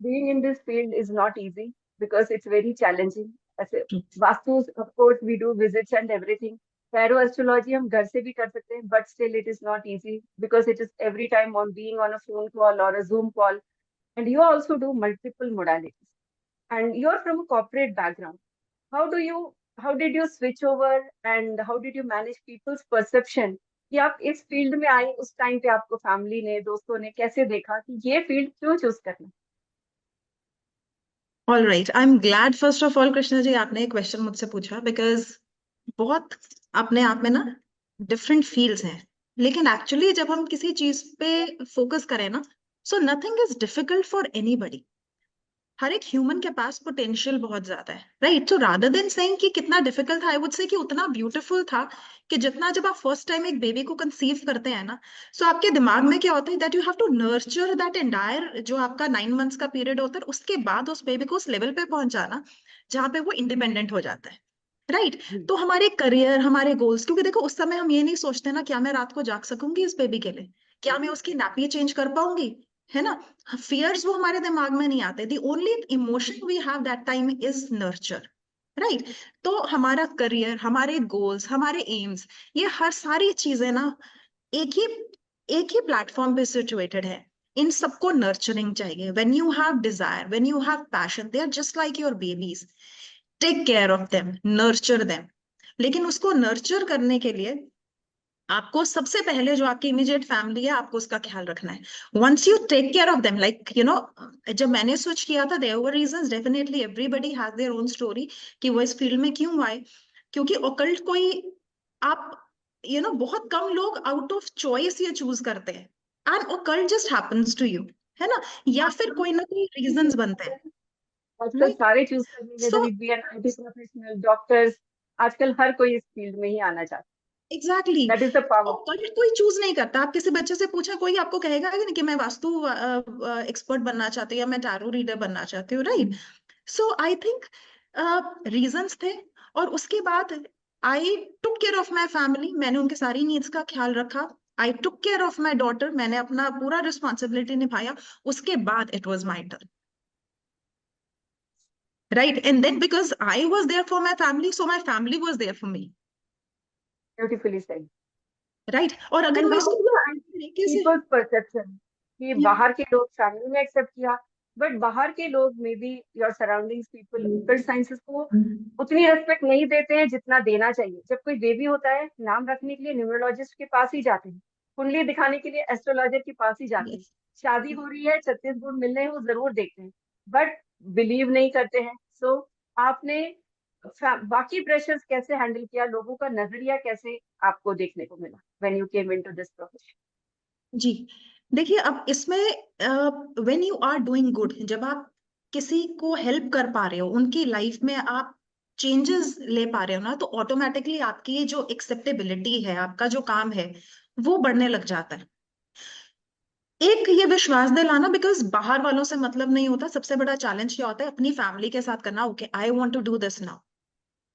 Speaker 1: being in this field is not easy because it's very challenging. ऐसे vastu, of course, we do visits and everything. Tarot astrology हम घर से भी कर सकते हैं, but still it is not easy because it is every time on being on a phone call or a Zoom call, and you also do multiple modalities. And you're from a corporate background. How do you, how did you switch over and how did you manage people's perception कि आप इस field में आए? उस time पे आपको family ने, दोस्तों ने कैसे देखा कि ये फील्ड क्यों चूज करना?
Speaker 7: All right. I'm glad, first of all, Krishna ji, आपने एक क्वेश्चन मुझसे पूछा because बहुत अपने आप में ना डिफरेंट फील्ड्स हैं, लेकिन एक्चुअली जब हम किसी चीज पे फोकस करें ना, so nothing is difficult for anybody. हर एक ह्यूमन के पास पोटेंशियल बहुत ज्यादा है, right? So rather than saying कि कितना डिफिकल्ट था, आई वुड से कि उतना ब्यूटीफुल था कि जितना जब आप फर्स्ट टाइम एक बेबी को कंसीव करते हैं ना, सो आपके दिमाग में क्या होता है that you have to nurture that entire जो आपका 9 मंथ्स का पीरियड होता है, उसके बाद उस बेबी को उस लेवल पे पहुंचाना जहाँ पे वो इंडिपेंडेंट हो जाता है, राइट? तो हमारे करियर, हमारे गोल्स, क्योंकि देखो उस समय हम ये नहीं सोचते ना क्या मैं रात को जाग सकूंगी इस बेबी के लिए, क्या मैं उसकी नैपी चेंज कर पाऊंगी, है ना? फियर्स वो हमारे दिमाग में नहीं आते. The only emotion we have that time is nurture, right? तो हमारा करियर, हमारे गोल्स, हमारे एम्स, ये हर सारी चीजें ना एक ही प्लेटफॉर्म पे सिचुएटेड है. इन सबको नर्चरिंग चाहिए. When you have desire, when you have passion, they are just like your babies. Take care of them, nurture them. लेकिन उसको नर्चर करने के लिए आपको सबसे पहले जो आपकी इमीडिएट फैमिली है, आपको उसका ख्याल रखना है. Once you take care of them, like you know, जब मैंने स्विच किया था, there were reasons. Definitely everybody has their own story कि वो इस फील्ड में क्यों आए. क्योंकि ओकल्ट कोई आप बहुत कम लोग आउट ऑफ चॉइस ये चूज करते हैं, and occult just happens to you, है ना? या फिर कोई ना कोई रीजंस बनते हैं,
Speaker 1: आजकल
Speaker 7: राइट?
Speaker 1: सारे चूज करने,
Speaker 7: सो
Speaker 1: whether it be an IT professional, doctors, आजकल हर कोई इस फील्ड में ही आना चाहता
Speaker 7: एग्जैक्टली
Speaker 1: है. That is the power.
Speaker 7: Occult कोई चूज नहीं करता. आप किसी बच्चे से पूछा, कोई आपको कहेगा कि मैं वास्तु एक्सपर्ट बनना चाहती हूँ या मैं टैरो रीडर बनना चाहती हूँ, right? So I think reasons थे, और उसके बाद I took care of my family. मैंने उनके सारी नीड्स का ख्याल रखा. I took care of my daughter. मैंने अपना पूरा रिस्पॉन्सिबिलिटी निभाया. उसके बाद it was my turn, right? And then because I was there for my family, so my family was there for me,
Speaker 1: beautifully said.
Speaker 7: Right? और अगर
Speaker 1: and
Speaker 7: मैं
Speaker 1: how
Speaker 7: इसको
Speaker 1: डू
Speaker 7: तरीके से,
Speaker 1: पीपल्स परसेप्शन कि बाहर के लोग फैमिली में एक्सेप्ट किया, बट बाहर के लोग may be your surroundings people occult sciences को उतनी रेस्पेक्ट नहीं देते हैं जितना देना चाहिए. जब कोई बेबी होता है, नाम रखने के लिए न्यूमरोलॉजिस्ट के पास ही जाते हैं, कुंडली दिखाने के लिए एस्ट्रोलॉजर के पास ही जाते हैं, शादी हो रही है, 36 गुण मिल रहे हैं, वो जरूर देखते हैं, बट बिलीव नहीं करते हैं. सो आपने बाकी प्रेशर्स कैसे हैंडल किया? लोगों का नजरिया कैसे आपको देखने को मिला when you came into this profession?
Speaker 7: जी देखिए, अब इसमें when you are doing good, जब आप किसी को हेल्प कर पा रहे हो, उनकी लाइफ में आप चेंजेस ले पा रहे हो ना, तो ऑटोमेटिकली आपकी जो एक्सेप्टेबिलिटी है, आपका जो काम है, वो बढ़ने लग जाता है. एक ये विश्वास दिलाना, बिकॉज बाहर वालों से मतलब नहीं होता. सबसे बड़ा चैलेंज क्या होता है? अपनी फैमिली के साथ करना. Okay, I want to do this now,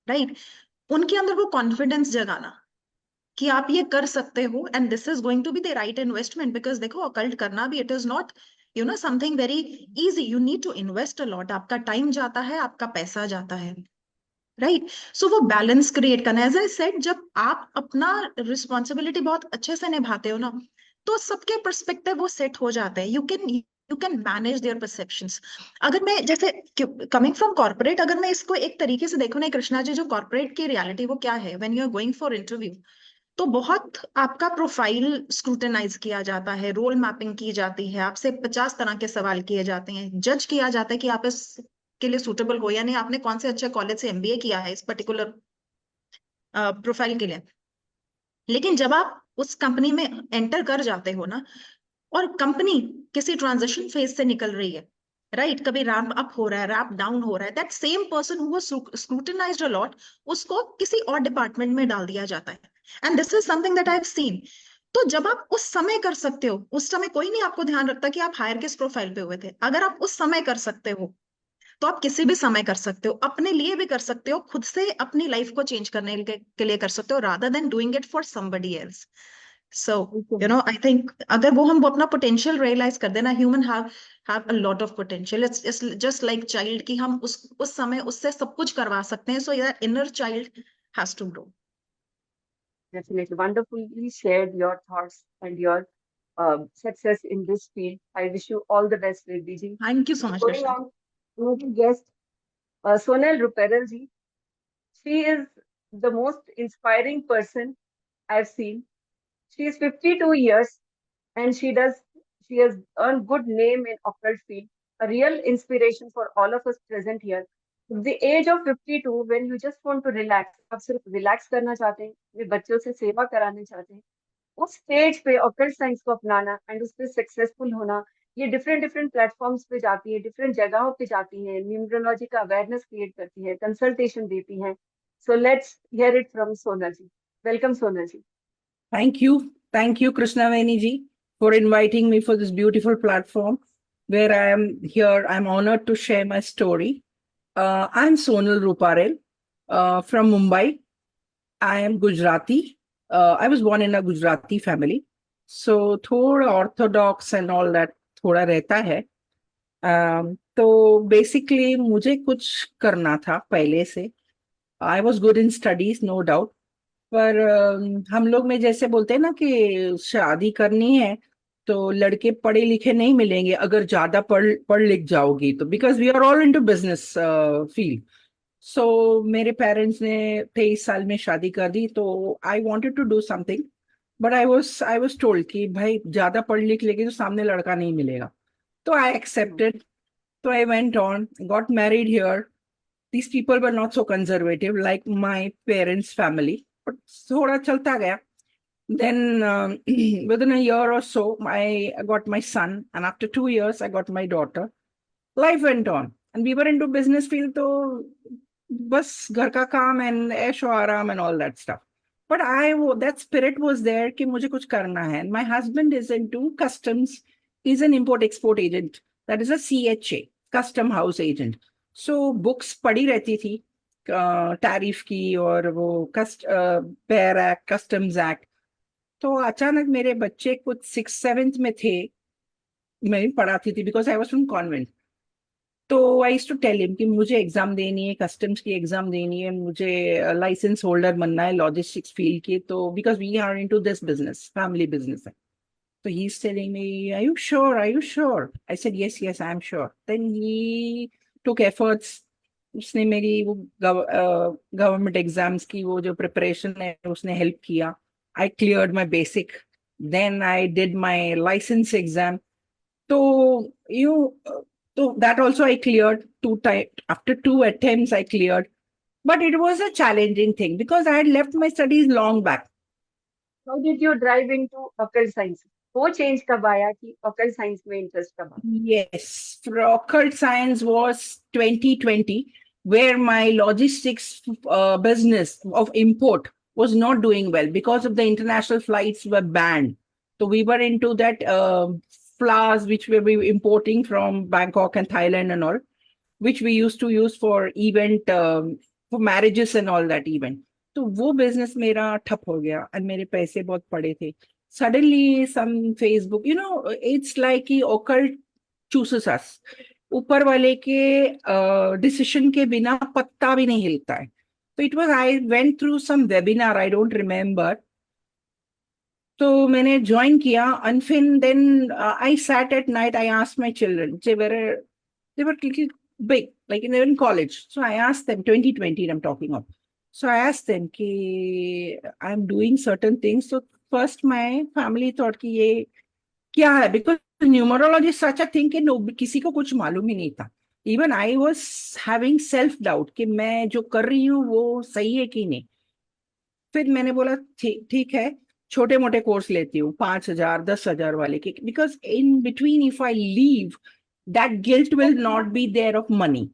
Speaker 7: right? उनके अंदर वो कॉन्फिडेंस जगाना कि आप ये कर सकते हो, and this is going to be the right investment. Because देखो, अकल्ट करना भी, it is not something very easy. You need to invest a lot. आपका टाइम जाता है, आपका पैसा जाता है, राइट? सो वो बैलेंस क्रिएट करना. एज आई सेड, जब आप अपना रिस्पॉन्सिबिलिटी बहुत अच्छे से निभाते हो ना, तो सबके पर्सपेक्टिव वो सेट हो जाते हैं. You can manage there perceptions. अगर मैं जैसे कमिंग फ्रॉम कॉर्पोरेट, अगर मैं इसको एक तरीके से देखूं ना कृष्णा जी, जो कॉर्पोरेट की रियलिटी वो क्या है, when you are going for interview, तो बहुत आपका प्रोफाइल स्क्रूटनाइज किया जाता है, रोल मैपिंग की जाती है, आपसे 50 तरह के सवाल किए जाते हैं, जज किया जाता है कि आप इसके लिए सूटेबल हो या नहीं, आपने कौन से अच्छे कॉलेज से एमबीए किया है इस पर्टिकुलर प्रोफाइल के लिए। लेकिन जब आप उस कंपनी में एंटर कर जाते हो ना, और कंपनी किसी ट्रांजिशन फेज से निकल रही है, राइट, कभी रैंप अप हो रहा है, रैंप डाउन हो रहा है, that same person who was scrutinised a lot, उसको किसी और डिपार्टमेंट में डाल दिया जाता है। And this is something that I have seen. तो जब आप उस समय कर सकते हो, उस समय कोई नहीं आपको ध्यान रखता कि आप हायर किस प्रोफाइल पे हुए थे, अगर आप उस समय कर सकते हो तो आप किसी भी समय कर सकते हो, अपने लिए भी कर सकते हो, खुद से अपनी लाइफ को चेंज करने के लिए कर सकते हो, rather than doing it for somebody else. So, I think अगर हम अपना पोटेंशियल रियलाइज कर देना, human have a lot of potential, it's just like child कि हम उस समय उससे सब कुछ करवा सकते हैं, so that inner child has to grow.
Speaker 1: Definitely. Wonderfully shared your thoughts and your success in this field. I wish you all the best, Riddhi ji.
Speaker 7: Thank you so much
Speaker 1: Going
Speaker 7: Krishna.
Speaker 1: on, another guest, Sonal Ruparal ji. She is the most inspiring person I've seen. She is 52 years and she has earned good name in occult field, a real inspiration for all of us present here. At the age of 52, when you just want to relax, आप सिर्फ relax करना चाहते हैं, अपने बच्चों से सेवा कराना चाहते हैं, उस स्टेज पे ऑकल्ट साइंस को अपनाना एंड उस पे सक्सेसफुल होना, ये डिफरेंट डिफरेंट प्लेटफॉर्म्स पे जाती है, डिफरेंट जगहों पे जाती है, न्यूमरोलॉजी का अवेयरनेस क्रिएट करती है, कंसल्टेशन देती है। So let's hear it from Sonal ji. Welcome Sonal ji.
Speaker 4: Thank you, Krishnaveni ji, for inviting me for this beautiful platform where I am here. I'm honored to share my story. I'm Sonal Ruparel from Mumbai. I am Gujarati. I was born in a Gujarati family. So थोड़ा orthodox and all that थोड़ा रहता है। तो basically मुझे कुछ करना था पहले से। I was good in studies, no doubt. पर हम लोग में जैसे बोलते हैं ना कि शादी करनी है तो लड़के पढ़े लिखे नहीं मिलेंगे अगर ज्यादा पढ़ लिख जाओगी तो, because we are all into business field. So मेरे पेरेंट्स ने 23 साल में शादी कर दी, तो I wanted to do something, but I was told कि भाई ज्यादा पढ़ लिख लेगी तो सामने लड़का नहीं मिलेगा। तो आई एक्सेप्टेड, तो I went on, got married here. These people were not so conservative like my parents' family, but थोड़ा चलता गया। Then within a year or so, I got my son, and after 2 years, I got my daughter. Life went on, and we were into business field, तो बस घर का काम and ऐशो आराम and all that stuff. But that spirit was there कि मुझे कुछ करना है. And my husband is into customs. He's an import-export agent. That is a CHA, Custom House Agent. So books पढ़ी रहती थी टैरिफ की और वो पेयर एक्ट, कस्टम्स एक्ट। तो अचानक मेरे बच्चे कुछ 6th-7th में थे, मैं भी पढ़ाती थी because I was from convent. तो I used to tell him कि मुझे एग्जाम देनी है, कस्टम्स की एग्जाम देनी है, मुझे लाइसेंस होल्डर बनना है लॉजिस्टिक्स फील्ड की, तो because we are into this business, family business है। So he's telling me, are you sure? Are you sure? I said, yes, I'm sure. Then he took efforts. उसने मेरी वो government exams की वो जो preparation है उसने हेल्प किया। I cleared my basic, then I did my license exam. तो तो that also I cleared 2 times. After 2 attempts I cleared, but it was a challenging thing because I had left my studies long back.
Speaker 1: How did you drive into occult science? वो change कब आया कि occult science में interest कब आया?
Speaker 4: Yes, for occult science was 2020, where my logistics business of import was not doing well because of the international flights were banned. So we were into that flowers which we were importing from Bangkok and Thailand and all, which we used to use for event, for marriages and all that event. तो वो business मेरा ठप हो गया और मेरे पैसे बहुत पड़े थे। Suddenly some Facebook, it's like कि occult chooses us. ऊपर वाले के डिसीजन के बिना पत्ता भी नहीं हिलता है। तो it was, I went through some webinar, I don't remember. तो मैंने ज्वाइन किया अनफिन, then I sat at night, I asked my children, they were big, like they were in college. So I asked them, 2020 I'm talking of. So I asked them कि I'm doing certain things. So first my family thought कि ये क्या है, because numerology is such a thing कि किसी को कुछ मालूम ही नहीं था. Even I was having self doubt कि मैं जो कर रही हूँ वो सही है कि नहीं. फिर मैंने बोला ठीक है, छोटे मोटे कोर्स लेती हूँ, 5,000 10,000 वाले के, because in between if I leave that guilt will not be there of money.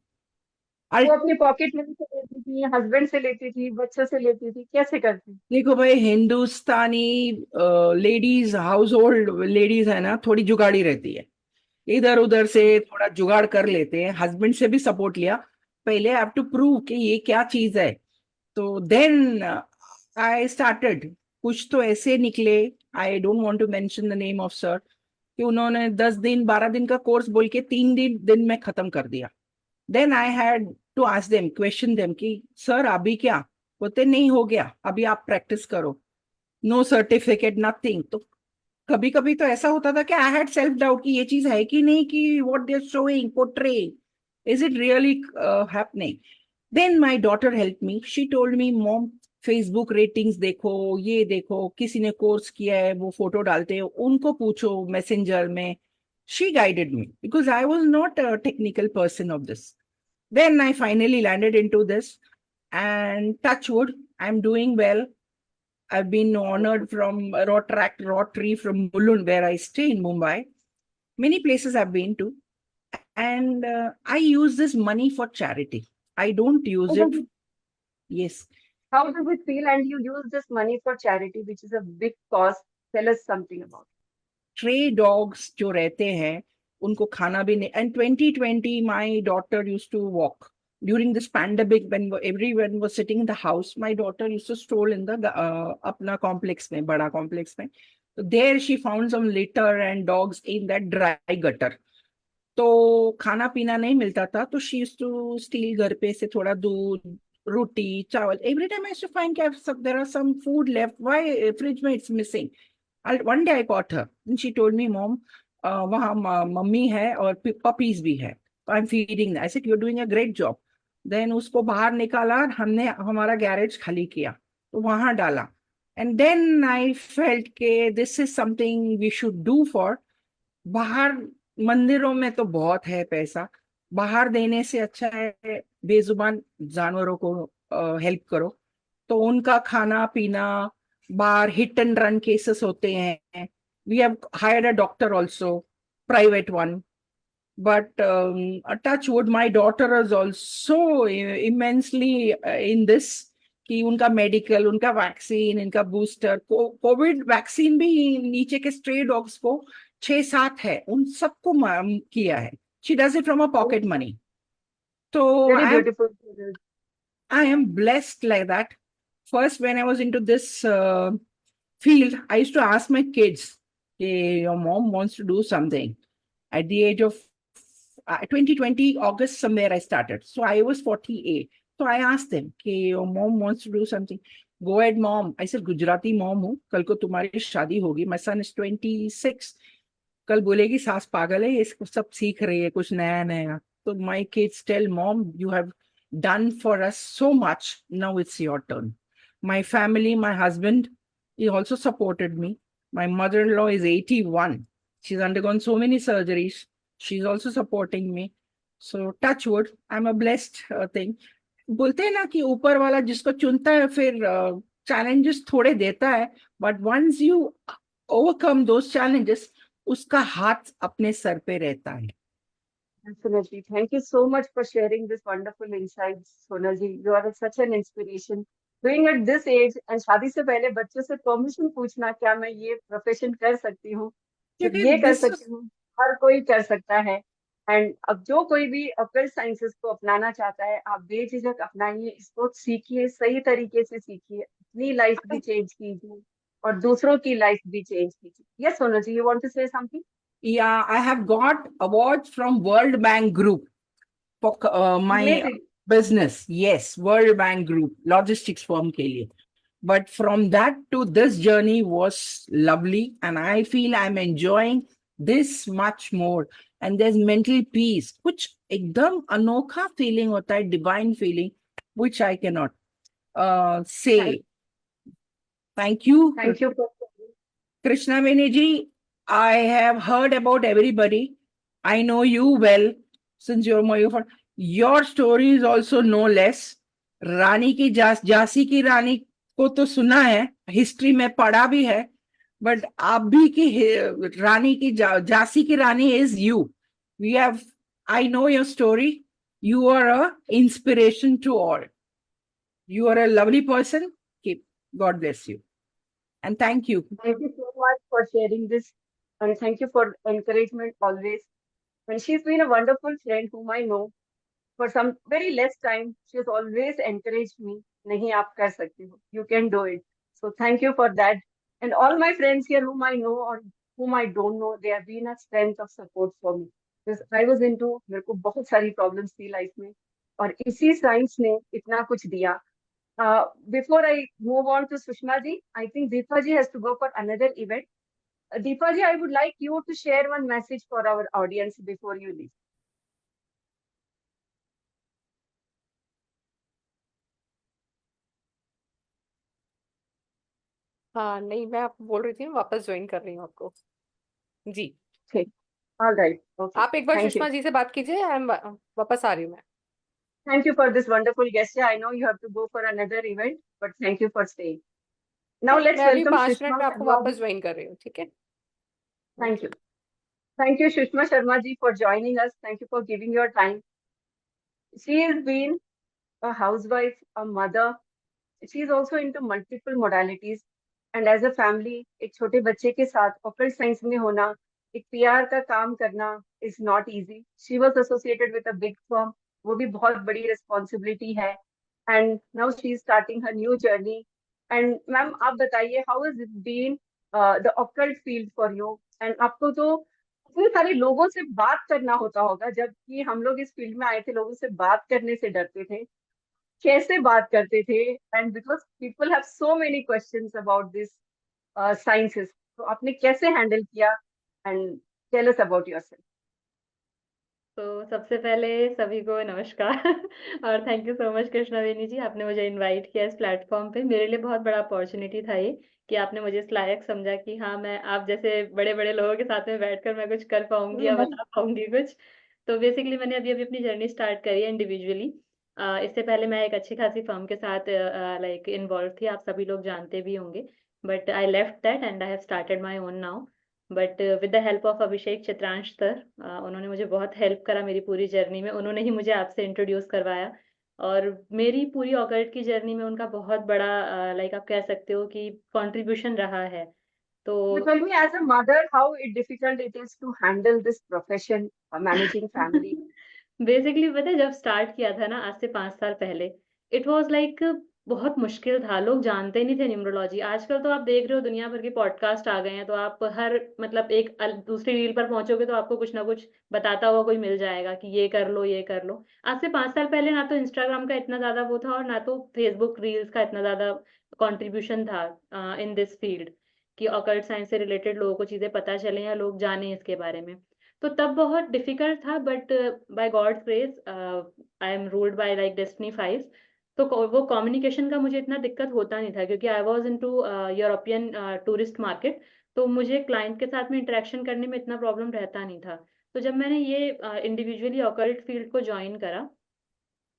Speaker 1: वो अपनी पॉकेट मनी से लेती थी, हस्बैंड से लेती थी, बच्चों से लेती थी, कैसे करती?
Speaker 4: देखो भाई, हिंदुस्तानी लेडीज, हाउस होल्ड लेडीज है ना, थोड़ी जुगाड़ी रहती है, इधर उधर से थोड़ा जुगाड़ कर लेते हैं. हस्बैंड से भी सपोर्ट लिया, पहले हैव टू प्रूव कि ये क्या चीज है. तो देन आई स्टार्टेड. कुछ तो ऐसे निकले, I don't want to mention the name of sir, कि उन्होंने 10 दिन 12 दिन का कोर्स बोल के 3 दिन में खत्म कर दिया. Then I had to ask them, question them कि सर अभी क्या? बोलते नहीं, हो गया, अभी आप प्रैक्टिस करो. No certificate, nothing. तो कभी कभी तो ऐसा होता था कि आई हैड सेल्फ डाउट कि ये चीज है कि नहीं, कि what they are showing, portraying, is it really happening. Then my daughter help me. She told me, mom Facebook ratings देखो, ये देखो, किसी ने कोर्स किया है वो फोटो डालते हैं, उनको पूछो मैसेंजर में. She guided me because I was not a technical person of this. Then I finally landed into this, and touch wood, I'm doing well. I've been honored from Rotary from Mulund, where I stay in Mumbai. Many places I've been to, and I use this money for charity. I don't use it. Yes.
Speaker 1: How does it feel? And you use this money for charity, which is a big cause. Tell us something about it.
Speaker 4: Stray dogs जो रहते हैं उनको खाना भी नहीं. And 2020 my daughter used to walk during this pandemic when everyone was sitting in the house. My daughter used to stroll in the अपना complex में, बड़ा complex में. So there she found some litter and dogs in that dry gutter. तो खाना पीना नहीं मिलता था, तो she used to steal घर पे से थोड़ा दूध, रोटी, चावल. Every time I used to find there are some food left. Why fridge में it's missing? One day I caught her and she told me, Mom, वहाँ मम्मी है और puppies भी है, I'm feeding them. I said, you're doing a great job. Then उसको बाहर निकाला, हमने हमारा गैरेज खाली किया, तो वहां डाला. And then I felt कि this is something we should do for. बाहर मंदिरों में तो बहुत है पैसा, बाहर देने से अच्छा है बेजुबान जानवरों को हेल्प करो. तो उनका खाना पीना, बाहर हिट एंड रन केसेस होते हैं. We have hired a doctor also, private one. But touch wood, my daughter is also immensely in this, कि उनका मेडिकल, उनका वैक्सीन, इनका बूस्टर, कोविड वैक्सीन भी नीचे के स्ट्रे डॉग्स को 6-7 है, उन सबको किया है. She does it from her pocket money. So
Speaker 1: Very beautiful.
Speaker 4: I am blessed like that. First, when I was into this field, I used to ask my kids, hey, your mom wants to do something. At the age of 2020, August, somewhere I started. So I was 48. So I asked them, hey, your mom wants to do something. Go ahead, mom. I said, Gujarati mom हूँ, कल को तुम्हारी शादी होगी. My son is 26. कल बोलेगी सास पागल है, इसको सब सीख रही है कुछ नया नया. So my kids tell, Mom, you have done for us so much. Now it's your turn. My family, my husband, he also supported me. My mother-in-law is 81. She's undergone so many surgeries. She's also supporting me. So touch wood, I'm a blessed thing. बोलते हैं ना कि ऊपर वाला जिसको चुनता है फिर challenges थोड़े देता है, but once you overcome those challenges, उसका हाथ अपने सर पे रहता है.
Speaker 1: Absolutely. Thank you so much for sharing this wonderful insights, Sonal ji. You are such an inspiration. Doing at this age, and शादी से पहले बच्चों से परमिशन पूछना, क्या मैं ये प्रोफेशन कर सकती हूँ, सिर्फ ये कर सकती हूँ, हर कोई कर सकता है. एंड अब जो कोई भी अप्लाइड साइंसेस को अपनाना चाहता है, आप बेझिझक अपनाइए, इसको सीखिए, सही तरीके से सीखिए, अपनी लाइफ भी चेंज कीजिए और दूसरों की लाइफ भी चेंज कीजिए. Yes Sonal ji, you want to say something?
Speaker 4: Yeah, I have got awards from World Bank Group for my
Speaker 1: Amazing.
Speaker 4: business. Yes, World Bank Group, logistics firm के लिए. But from that to this journey was lovely, and I feel I'm enjoying this much more. And there's mental peace, कुछ एकदम अनोखा feeling होता है, divine feeling, which I cannot. say. Thank you,
Speaker 1: Thank you for
Speaker 4: Krishna Veni. I have heard about everybody. I know you well since you're Mayur. Your story is also no less. रानी की झांसी की रानी को तो सुना है, history में पढ़ा भी है, बट आप भी की रानी की झांसी की रानी is you. I know your story. You are a inspiration to all. You are a lovely person. God bless you. And thank you.
Speaker 1: Thank you so much for sharing this, and thank you for encouragement always. And she's been a wonderful friend whom I know for some very less time. She has always encouraged me. Nahi, aap kar sakte ho. You can do it. So thank you for that. And all my friends here whom I know or whom I don't know, they have been a strength of support for me. Because I was into, मेरे को बहुत सारी problems थी life में, और इसी science ने इतना कुछ दिया. Before I move on to Sushma ji, I think Deepa ji has to go for another event. Deepa ji, I would like you to share one message for our audience before you leave.
Speaker 2: हाँ नहीं, मैं आपको बोल रही थी, मैं वापस join कर रही हूँ आपको जी।
Speaker 1: Okay. All right. Okay.
Speaker 2: आप एक बार
Speaker 1: Thank you.
Speaker 2: सुषमा जी से बात कीजिए, वापस आ रही हूँ मैं।
Speaker 1: Thank you for this wonderful guest. Yeah, I know you have to go for another event, but thank you for staying. Now let's
Speaker 2: मैं अभी
Speaker 1: welcome
Speaker 2: 5
Speaker 1: Sushma
Speaker 2: मिनट में आपको
Speaker 1: Sharma
Speaker 2: वापस
Speaker 1: ji.
Speaker 2: ज्वाइन कर रही हूँ, ठीक है?
Speaker 1: Thank you. Thank you, Sushma Sharma ji, for joining us. Thank you for giving your time. She has been a housewife, a mother. She is also into multiple modalities. And as a family, एक छोटे बच्चे के साथ occult science में होना, एक PR का काम करना is not easy. She was associated with a big firm. वो भी बहुत बड़ी responsibility है. And now she is starting her new journey. And ma'am, आप बताइए, how has it been the occult field for you? And आपको तो इतने सारे लोगों से बात करना होता होगा, जबकि हम लोग इस फील्ड में आए थे, लोगों से बात करने से डरते थे. कैसे बात करते थे? And because people have so many questions about this sciences, तो आपने कैसे हैंडल किया? And tell us about yourself.
Speaker 5: तो सबसे पहले सभी को नमस्कार और thank you so much Krishna Veni ji, आपने मुझे इनवाइट किया इस प्लेटफॉर्म पे. मेरे लिए बहुत बड़ा अपॉर्चुनिटी था ये कि आपने मुझे इस लायक समझा कि हाँ, मैं आप जैसे बड़े बड़े लोगों के साथ में बैठकर मैं कुछ कर पाऊंगी या बता पाऊंगी कुछ. तो बेसिकली मैंने अभी अभी अपनी जर्नी स्टार्ट करी है इंडिविजुअली. इससे पहले मैं एक अच्छी खासी फर्म के साथ लाइक इन्वॉल्व थी, आप सभी लोग जानते भी होंगे. But I left that and I have started my own now. But with the help of Abhishek Chitransh sir, उन्होंने मुझे बहुत हेल्प करा मेरी पूरी जर्नी में. उन्होंने ही मुझे आपसे इंट्रोड्यूस करवाया और मेरी पूरी ऑकल्ट की जर्नी में उनका बहुत बड़ा लाइक आप कह सकते हो कि कंट्रीब्यूशन रहा है. तो
Speaker 1: tell me as a mother how it difficult it is to handle this profession, managing family.
Speaker 5: Basically पता है, जब स्टार्ट किया था ना आज से 5 साल पहले, इट वाज लाइक बहुत मुश्किल था. लोग जानते नहीं थे न्यूमरोलॉजी. आजकल तो आप देख रहे हो दुनिया भर के पॉडकास्ट आ गए हैं, तो आप हर मतलब एक दूसरी रील पर पहुंचोगे तो आपको कुछ ना कुछ बताता हुआ कोई मिल जाएगा कि ये कर लो ये कर लो. आज से 5 साल पहले ना तो इंस्टाग्राम का इतना ज्यादा वो था और ना तो फेसबुक रील्स का इतना ज्यादा कॉन्ट्रीब्यूशन था इन दिस फील्ड कि ऑकल्ट साइंस से रिलेटेड लोगों को चीजें पता चले या लोग जाने इसके बारे में. तो तब बहुत डिफिकल्ट था, but by God's grace I am ruled by like destiny 5. तो वो कम्युनिकेशन का मुझे इतना दिक्कत होता नहीं था क्योंकि I was into European tourist market. तो मुझे क्लाइंट के साथ में इंटरेक्शन करने में इतना प्रॉब्लम रहता नहीं था. तो जब मैंने ये इंडिविजुअली ऑकल्ट फील्ड को ज्वाइन करा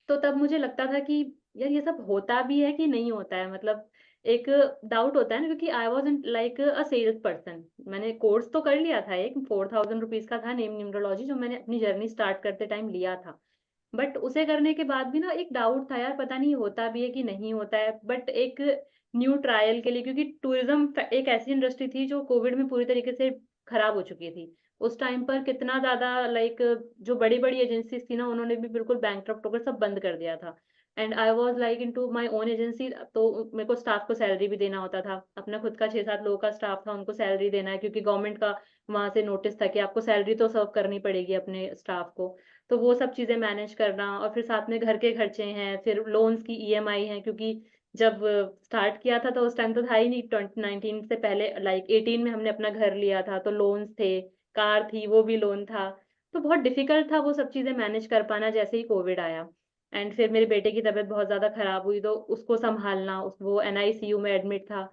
Speaker 5: तो तब मुझे लगता था कि यार ये सब होता भी है कि नहीं होता है. मतलब एक डाउट होता है ना, क्योंकि I was like a sales person. मैंने कोर्स तो कर लिया था, एक 4000 रुपीज का था नेम न्यूमरोलॉजी, जो मैंने अपनी जर्नी स्टार्ट करते टाइम लिया था. बट उसे करने के बाद भी ना एक डाउट था, यार पता नहीं होता भी है कि नहीं होता है. बट एक न्यू ट्रायल के लिए, क्योंकि टूरिज्म एक ऐसी इंडस्ट्री थी जो कोविड में पूरी तरीके से खराब हो चुकी थी. उस टाइम पर कितना ज्यादा लाइक जो बड़ी बड़ी एजेंसीज थी ना, उन्होंने भी बिल्कुल बैंकक्रप्ट होकर सब बंद कर दिया था. And I was like into my own agency. तो मेरे को स्टाफ को सैलरी भी देना होता था. अपना खुद का 6-7 लोगों का स्टाफ था, उनको सैलरी देना है क्योंकि गवर्नमेंट का वहां से नोटिस था कि आपको सैलरी तो सर्व करनी पड़ेगी अपने स्टाफ को. तो वो सब चीजें मैनेज करना, और फिर साथ में घर के खर्चे हैं, फिर लोन्स की ईएमआई है, क्योंकि जब स्टार्ट किया था तो उस टाइम तो था ही नहीं. 2019 से पहले लाइक 18 में हमने अपना घर लिया था, तो लोन्स थे, कार थी वो भी लोन था. तो बहुत डिफिकल्ट था वो सब चीजें मैनेज कर पाना जैसे ही कोविड आया. एंड फिर मेरे बेटे की तबीयत बहुत ज़्यादा ख़राब हुई तो उसको संभालना, वो NICU में एडमिट था।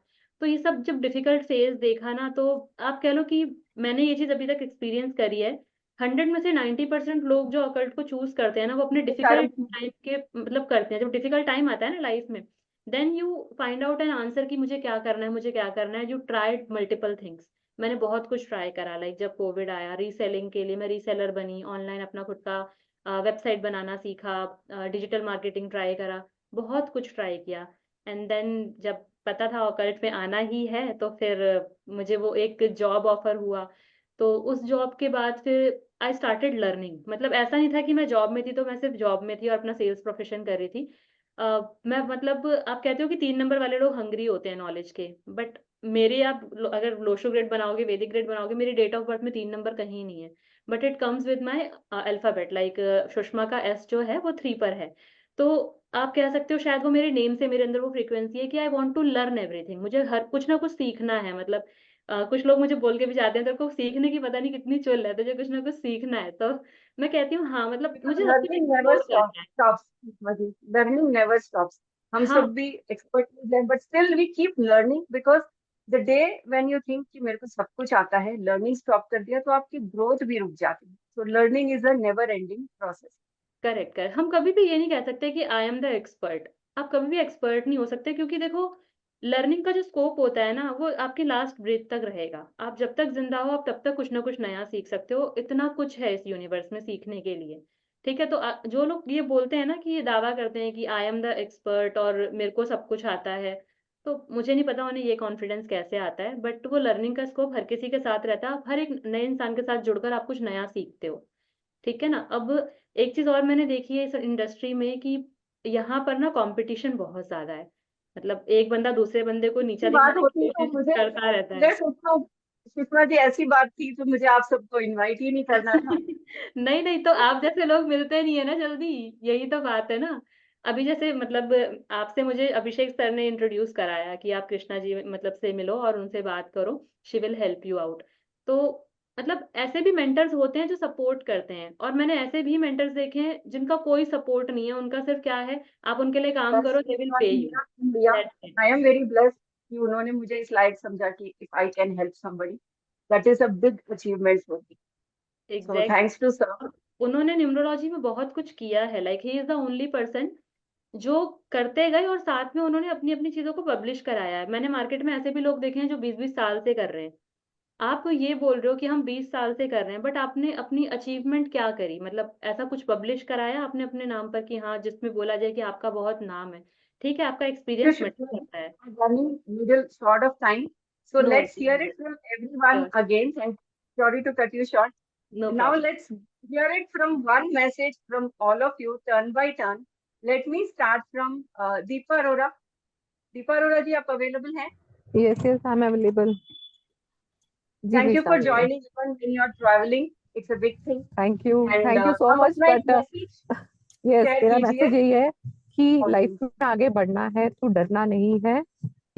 Speaker 5: तो ये सब जब डिफ़िकल्ट फेज़ देखा ना, तो आप कह लो कि मैंने ये चीज़ अभी तक एक्सपीरियंस करी है। 100 में से 90% लोग जो ऑकल्ट को चूज़ करते हैं ना, वो अपने डिफ़िकल्ट टाइम के मतलब करते हैं। जब डिफ़िकल्ट टाइम आता है ना लाइफ़ में, then you find out an answer कि मुझे क्या करना है, मुझे क्या करना है। You tried multiple things. मैंने बहुत कुछ ट्राई करा, लाइक जब कोविड आया, रीसेलिंग के लिए मैं रीसेलर बनी, ऑनलाइन अपना खुद का वेबसाइट बनाना सीखा, डिजिटल मार्केटिंग ट्राई करा, बहुत कुछ ट्राई किया। एंड देन जब पता था ऑकल्ट में आना ही है, तो फिर मुझे वो एक जॉब ऑफर हुआ। तो उस जॉब के बाद फिर आई स्टार्टेड लर्निंग। मतलब ऐसा नहीं था कि मैं जॉब में थी तो मैं सिर्फ जॉब में थी और अपना सेल्स प्रोफेशन कर रही थी। मैं मतलब आप कहते हो कि 3 नंबर वाले लोग हंग्री होते हैं नॉलेज के, बट मेरे आप अगर लोशो ग्रेड बनाओगे, वैदिक ग्रेड बनाओगे, मेरी डेट ऑफ बर्थ में 3 नंबर कहीं नहीं है। But it comes with my alphabet, like Sushma का S जो है वो 3 पर है। तो आप कह सकते हो शायद वो मेरे नेम से मेरे अंदर वो फ्रीक्वेंसी है कि I want to learn everything. मुझे हर कुछ ना कुछ सीखना है। मतलब कुछ लोग मुझे बोल के भी जाते हैं, तेरे को सीखने की पता नहीं कितनी चुल है, तुझे कुछ ना कुछ सीखना है। तो मैं कहती हूँ हाँ, मतलब
Speaker 1: Because
Speaker 5: मुझे सब कुछ
Speaker 1: learning never
Speaker 5: एक्सप्लोर करना है।
Speaker 1: stops. Madhu. Learning never stops. हम
Speaker 5: हाँ,
Speaker 1: सब भी expert हैं, but still we keep learning because the day when you think कि मेरे को सब कुछ आता है, learning stop कर दिया तो आपकी growth भी रुक जाती है. So learning is a never ending process.
Speaker 5: Correct correct. हम कभी भी ये नहीं कह सकते कि आई एम द एक्सपर्ट। आप कभी भी एक्सपर्ट नहीं हो सकते, क्योंकि देखो लर्निंग का जो स्कोप होता है ना, वो आपकी लास्ट ब्रेथ तक रहेगा। आप जब तक जिंदा हो, आप तब तक कुछ ना कुछ नया सीख सकते हो। इतना कुछ है इस यूनिवर्स में सीखने के लिए। ठीक है, तो जो लोग ये बोलते हैं ना, कि ये दावा करते हैं कि आई एम द एक्सपर्ट और मेरे को सब कुछ आता है, तो मुझे नहीं पता उन्हें ये कॉन्फिडेंस कैसे आता है। बट वो लर्निंग का स्कोप हर किसी के साथ रहता है। आप हर एक नए इंसान के साथ जुड़कर आप कुछ नया सीखते हो। ठीक है ना। अब एक चीज और मैंने देखी है इस इंडस्ट्री में कि यहाँ पर ना कंपटीशन बहुत ज्यादा है। मतलब एक बंदा दूसरे बंदे को नीचा
Speaker 1: ऐसी बात
Speaker 5: दिखाने की
Speaker 1: होती तो
Speaker 5: कोशिश
Speaker 1: मुझे
Speaker 5: करता रहता है।
Speaker 1: मुझे सुषमा जी ऐसी बात थी तो मुझे आप सबको इनवाइट ही नहीं करना था.
Speaker 5: नहीं नहीं, तो आप जैसे लोग मिलते नहीं है ना जल्दी। यही तो बात है ना। अभी जैसे मतलब आपसे मुझे अभिषेक सर ने इंट्रोड्यूस कराया कि आप कृष्णा जी मतलब से मिलो और उनसे बात करो, she will help you out. तो मतलब ऐसे भी मेंटर्स होते हैं जो सपोर्ट करते हैं, और मैंने ऐसे भी मेंटर्स देखे हैं जिनका कोई सपोर्ट नहीं है। उनका सिर्फ क्या है, आप उनके लिए काम
Speaker 1: बस
Speaker 5: करो, दे विल
Speaker 1: सुषमा
Speaker 5: पे
Speaker 1: जी
Speaker 5: यू।
Speaker 1: मेरा सुन लिया.
Speaker 5: That's it.
Speaker 1: I am very blessed कि उन्होंने मुझे इस लायक समझा कि if I can help somebody, that is a big achievement for me. So
Speaker 5: exactly.
Speaker 1: thanks to sir.
Speaker 5: उन्होंने न्यूमरोलॉजी में बहुत कुछ किया है। Like he is the only person जो करते गए और साथ में उन्होंने अपनी अपनी चीजों को पब्लिश कराया है। मैंने मार्केट में ऐसे भी लोग देखे हैं जो 20-20 साल से कर रहे हैं। आप ये बोल रहे हो कि हम 20 साल से कर रहे हैं, बट आपने अपनी अचीवमेंट क्या करी? मतलब ऐसा कुछ पब्लिश कराया आपने अपने नाम पर कि हाँ, जिसमें बोला जाए कि आपका बहुत नाम है। ठीक है, आपका एक्सपीरियंस
Speaker 1: Just
Speaker 5: मैटर करता है।
Speaker 1: running little short of time. So
Speaker 5: no
Speaker 1: let's hear it from everyone again. And sorry to cut you short.
Speaker 5: No
Speaker 1: Now
Speaker 5: problem.
Speaker 1: let's hear it from one message from all of you, turn by turn. Let me start from Deepa Arora. Deepa Arora ji, आप available हैं?
Speaker 2: Yes, yes, I'm available. जी
Speaker 1: Thank you
Speaker 2: Krishna
Speaker 1: for
Speaker 2: ji,
Speaker 1: joining even when you're traveling. It's a big thing.
Speaker 2: Thank you
Speaker 1: And
Speaker 2: so
Speaker 1: आप
Speaker 2: much.
Speaker 1: अपना एक
Speaker 2: but
Speaker 1: message
Speaker 2: yes,
Speaker 1: share
Speaker 2: मेरा
Speaker 1: कीजिए.
Speaker 2: Message यही है कि लाइफ
Speaker 1: Audience.
Speaker 2: में आगे बढ़ना है तो डरना नहीं है।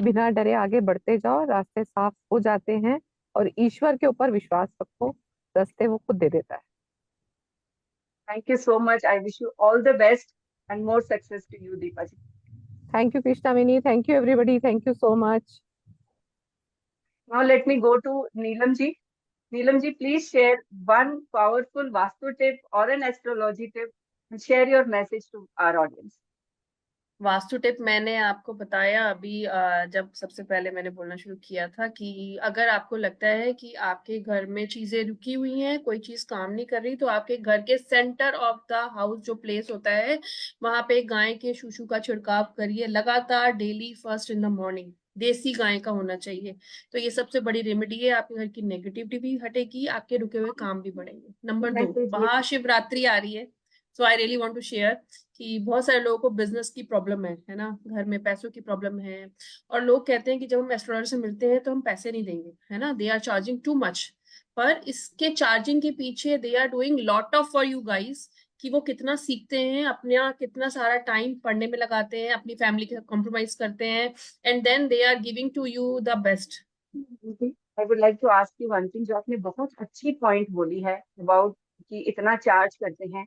Speaker 2: बिना डरे आगे बढ़ते जाओ, रास्ते साफ हो जाते हैं। और ईश्वर के ऊपर विश्वास रखो, रास्ते वो खुद दे देता है।
Speaker 1: Thank you so much. I wish you all the best and more success to you, Deepa ji.
Speaker 2: Thank you Krishna Veni, thank you everybody, thank you so much.
Speaker 1: Now let me go to Neelam ji. Neelam ji, please share one powerful Vastu tip or an astrology tip and share your message to our audience.
Speaker 3: Vastu tip मैंने आपको बताया अभी, जब सबसे पहले मैंने बोलना शुरू किया था कि अगर आपको लगता है कि आपके घर में चीजें रुकी हुई हैं, कोई चीज काम नहीं कर रही, तो आपके घर के सेंटर ऑफ द हाउस जो प्लेस होता है, वहां पे गाय के शूशू का छिड़काव करिए लगातार, daily, first in the morning. देसी गाय का होना चाहिए। तो ये सबसे बड़ी रेमेडी है, आपके घर की नेगेटिविटी भी हटेगी, आपके रुके हुए काम भी बढ़ेंगे। नंबर 2,
Speaker 1: Message ये
Speaker 3: महाशिवरात्रि आ रही है। So I really want to share कि बहुत सारे लोगों को बिजनेस की प्रॉब्लम है ना, घर में पैसों की प्रॉब्लम है, और लोग कहते हैं कि जब हम एस्ट्रोलॉजर से मिलते हैं तो हम पैसे नहीं देंगे, है ना, they are charging too much. पर इसके चार्जिंग के पीछे they are doing lot of for you guys, कि वो कितना सीखते हैं, अपना कितना सारा टाइम पढ़ने में लगाते हैं, अपनी फैमिली के साथ कॉम्प्रोमाइज करते हैं, and then they are giving to you the best.
Speaker 1: I would like to ask you one thing, जो आपने बहुत अच्छी पॉइंट बोली है अबाउट कि इतना चार्ज करते हैं.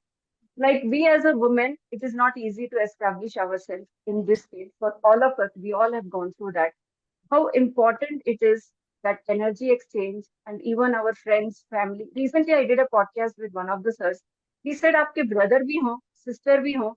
Speaker 1: Like we as a woman, it is not easy to establish ourselves in this field. For all of us, we all have gone through that. How important it is, that energy exchange, and even our friends, family. Recently, I did a podcast with one of the sirs. He said, आपके brother भी हो, sister भी हो,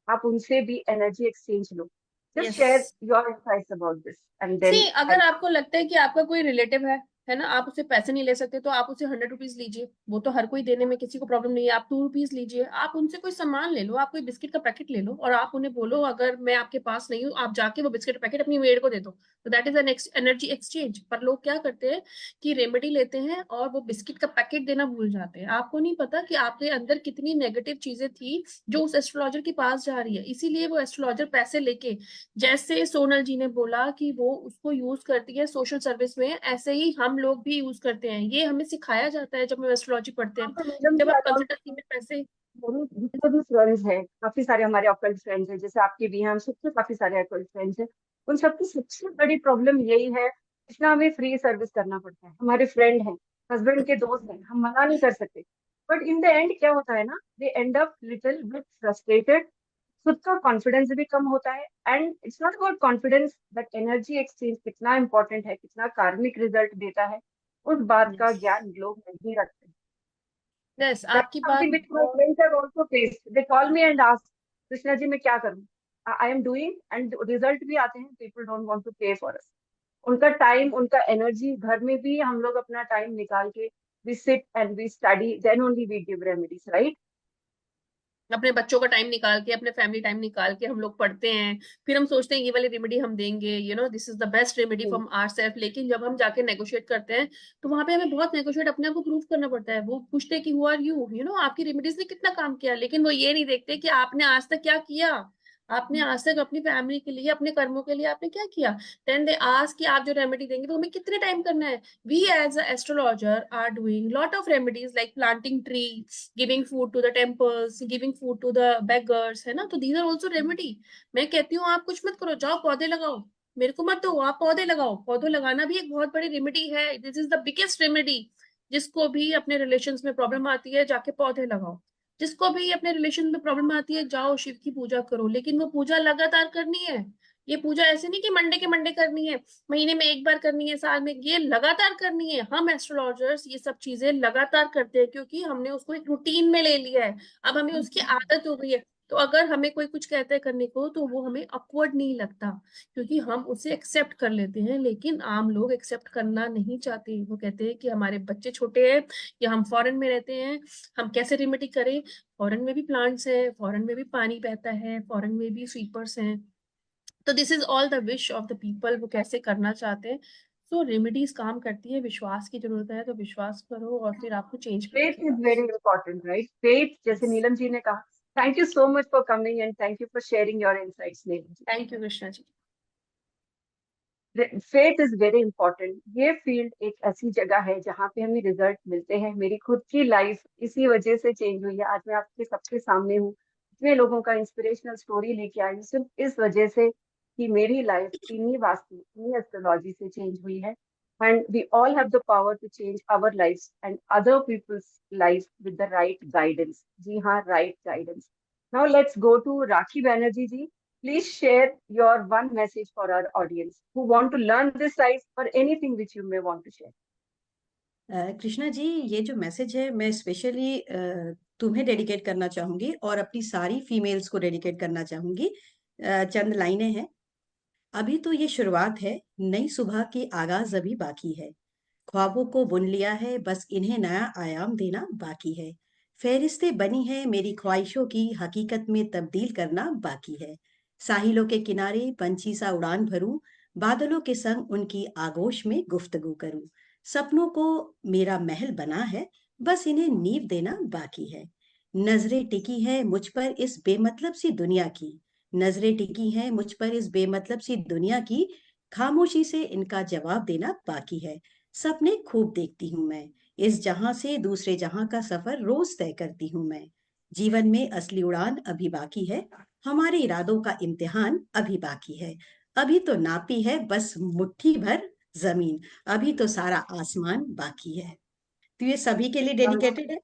Speaker 1: आप उनसे भी energy exchange लो. Just share
Speaker 8: yes
Speaker 1: your insights about this, and
Speaker 8: see
Speaker 1: then
Speaker 8: अगर आपको लगता है कि आपका कोई रिलेटिव है ना, आप उससे पैसे नहीं ले सकते तो आप उसे 100 रुपीज लीजिए, वो तो हर कोई देने में किसी को प्रॉब्लम नहीं है। आप 2 रुपीज लीजिए, आप उनसे कोई सामान ले लो, आप कोई बिस्किट का पैकेट ले लो और आप उन्हें बोलो अगर मैं आपके पास नहीं हूँ, आप जाके वो बिस्किट पैकेट अपनी मेड को दे दो, तो that is an energy exchange. पर लोग क्या करते हैं कि रेमेडी लेते हैं और वो बिस्किट का पैकेट देना भूल जाते हैं। आपको नहीं पता कि आपके अंदर कितनी नेगेटिव चीजें थी जो उस एस्ट्रोलॉजर के पास जा रही है, इसीलिए वो एस्ट्रोलॉजर पैसे लेके, जैसे सोनल जी ने बोला कि वो उसको यूज करती है सोशल सर्विस में, ऐसे ही हम लोग भी यूज करते हैं। ये हमें सिखाया जाता है जब हम एस्ट्रोलॉजी पढ़ते हैं। जब आप कंसल्टेंसी में पैसे
Speaker 1: जितने भी फ्रेंड्स हैं, काफी सारे हमारे ऑकल्ट फ्रेंड्स हैं, जैसे आपके भी हैं, हम सबके काफी सारे ऑकल्ट फ्रेंड्स हैं। उन सबकी सबसे बड़ी प्रॉब्लम यही है, इतना हमें फ्री सर्विस करना पड़ता है। हमारे फ्रेंड हैं, हस्बैंड के दोस्त हैं, हम मना नहीं कर सकते, बट इन द एंड क्या होता है ना, they end up little bit frustrated, खुद का कॉन्फिडेंस भी कम होता है। And it's not about confidence, that energy exchange कितना इंपॉर्टेंट है, कितना कार्मिक रिजल्ट देता है, उस बात का ज्ञान लोग नहीं रखते।
Speaker 8: यस
Speaker 1: That's
Speaker 8: आपकी बात
Speaker 1: something which my friends have also faced. They call me and ask, Krishna ji मैं क्या करूं? I am doing and result भी आते हैं, people don't want to pay for us. उनका टाइम, उनका एनर्जी, घर में भी हम लोग अपना टाइम निकाल के we sit and we study, then only we give remedies, right?
Speaker 8: अपने बच्चों का टाइम निकाल के, अपने फैमिली टाइम निकाल के हम लोग पढ़ते हैं, फिर हम सोचते हैं ये वाली रेमेडी हम देंगे, this is the best remedy from our self. लेकिन जब हम जाके नेगोशिएट करते हैं तो वहां पे हमें बहुत नेगोशिएट अपने आप को प्रूव करना पड़ता है। वो पूछते हैं कि हु आर यू, आपकी रेमेडीज ने कितना काम किया, लेकिन वो ये नहीं देखते कि आपने आज तक क्या किया, आपने आज तक अपनी फैमिली के लिए, अपने कर्मों के लिए आपने क्या किया। देन दे आस्क कि आप जो रेमेडी देंगे तो हमें कितने टाइम करना है। We as a astrologer are doing lot of remedies like planting tree, giving food to the temples, giving food to the beggars, है ना, तो दीज आर ऑल्सो रेमेडी। मैं कहती हूँ आप कुछ मत करो, जाओ पौधे लगाओ, मेरे को मत दो, आप पौधे लगाओ। पौधे लगाना भी एक बहुत बड़ी रेमेडी है, this is the biggest remedy. जिसको भी अपने रिलेशंस में प्रॉब्लम आती है जाके पौधे लगाओ, जिसको भी अपने रिलेशन में प्रॉब्लम आती है जाओ शिव की पूजा करो। लेकिन वो पूजा लगातार करनी है, ये पूजा ऐसे नहीं कि मंडे के मंडे करनी है, महीने में एक बार करनी है, साल में, ये लगातार करनी है। हम एस्ट्रोलॉजर्स ये सब चीजें लगातार करते हैं क्योंकि हमने उसको एक रूटीन में ले लिया है, अब हमें उसकी आदत हो गई है। तो अगर हमें कोई कुछ कहता है करने को तो वो हमें अपवर्ड नहीं लगता, क्योंकि हम उसे एक्सेप्ट कर लेते हैं। लेकिन आम लोग एक्सेप्ट करना नहीं चाहते, वो कहते हैं कि हमारे बच्चे छोटे हैं या हम फॉरेन में रहते हैं, हम कैसे रेमेडी करें। फॉरेन में भी प्लांट्स है, फॉरेन में भी पानी बहता है, फॉरेन में भी स्वीपर्स हैं, तो this is all the wish of the people, वो कैसे करना चाहते हैं। सो रेमेडीज काम करती है, विश्वास की जरूरत है, तो विश्वास करो और फिर आपको चेंज
Speaker 1: Faith
Speaker 8: करेगा।
Speaker 1: is very important, right? Faith, जैसे नीलम जी ने कहा. Thank you so much for coming and thank you for sharing your insights, Neelam ji.
Speaker 8: Thank you Krishna ji.
Speaker 1: Faith is very important. ये फील्ड एक ऐसी जगह है जहाँ पे हमें रिजल्ट मिलते हैं। मेरी खुद की लाइफ इसी वजह से चेंज हुई है। आज मैं आपके सबके सामने हूँ, इतने लोगों का इंस्पिरेशनल स्टोरी लेके आई हूँ, सिर्फ इस वजह से कि मेरी लाइफ इन्हीं वास्तु, इन्हीं एस्ट्रोलॉजी से चेंज हुई है। And we all have the power to change our life and other people's life with the right guidance. जी हाँ, right guidance. Now let's go to Rakhi Banerjee ji. Please share your one message for our audience who want to learn this science or anything which you may want to share.
Speaker 6: Krishna ji, ये जो message है मैं specially तुम्हें dedicate करना चाहूंगी और अपनी सारी फीमेल्स को डेडिकेट करना चाहूंगी। चंद लाइनें हैं। अभी तो ये शुरुआत है, नई सुबह की आगाज अभी बाकी है। ख्वाबों को बुन लिया है, बस इन्हें नया आयाम देना बाकी है। फहरिस्तें बनी है मेरी ख्वाहिशों की, हकीकत में तब्दील करना बाकी है। साहिलों के किनारे पंछी सा उड़ान भरूं, बादलों के संग उनकी आगोश में गुफ्तगू करूं। सपनों को मेरा महल बना है, बस इन्हें नींव देना बाकी है। नजरें टिकी है मुझ पर इस बेमतलब सी दुनिया की, नजरें टिकी हैं मुझ पर इस बेमतलब सी दुनिया की, खामोशी से इनका जवाब देना बाकी है। सपने खूब देखती हूँ मैं, इस जहां से दूसरे जहां का सफर रोज तय करती हूँ मैं। जीवन में असली उड़ान अभी बाकी है, हमारे इरादों का इम्तिहान अभी बाकी है। अभी तो नापी है बस मुट्ठी भर जमीन, अभी तो सारा आसमान बाकी है। तो ये सभी के लिए डेडिकेटेड है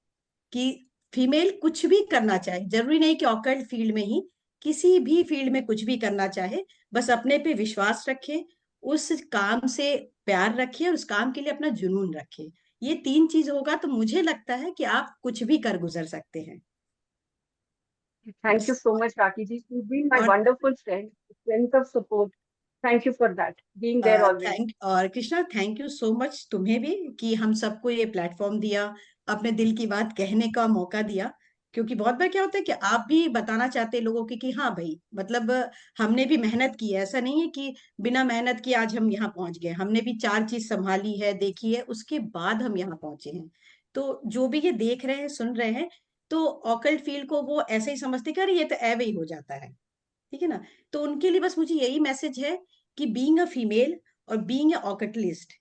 Speaker 6: कि फीमेल कुछ भी करना चाहे, जरूरी नहीं कि ऑकल्ट फील्ड में ही, किसी भी फील्ड में कुछ भी करना चाहे, बस अपने पे विश्वास रखे, उस काम से प्यार रखे और उस काम के लिए अपना जुनून रखे। ये 3 चीज होगा तो मुझे लगता है कि आप कुछ भी कर गुजर सकते हैं।
Speaker 1: Thank you so much, Raki ji. You've been my
Speaker 6: और
Speaker 1: wonderful friend, strength of support. Thank you for that, being there always.
Speaker 6: और Krishna, thank you so much तुम्हें भी कि हम सबको ये प्लेटफॉर्म दिया, अपने दिल की बात कहने का मौका दिया। क्योंकि बहुत बार क्या होता है कि आप भी बताना चाहते हैं लोगों की कि हाँ भाई, मतलब हमने भी मेहनत की है, ऐसा नहीं है कि बिना मेहनत किए आज हम यहाँ पहुंच गए। हमने भी 4 चीज संभाली है, देखी है, उसके बाद हम यहाँ पहुंचे हैं। तो जो भी ये देख रहे हैं, सुन रहे हैं, तो ऑकल्ट फील्ड को वो ऐसे ही समझते कि अरे ये तो ऐवे ही हो जाता है, ठीक है ना। तो उनके लिए बस मुझे यही मैसेज है कि बीइंग अ फीमेल और बीइंग अ ऑकल्टिस्ट,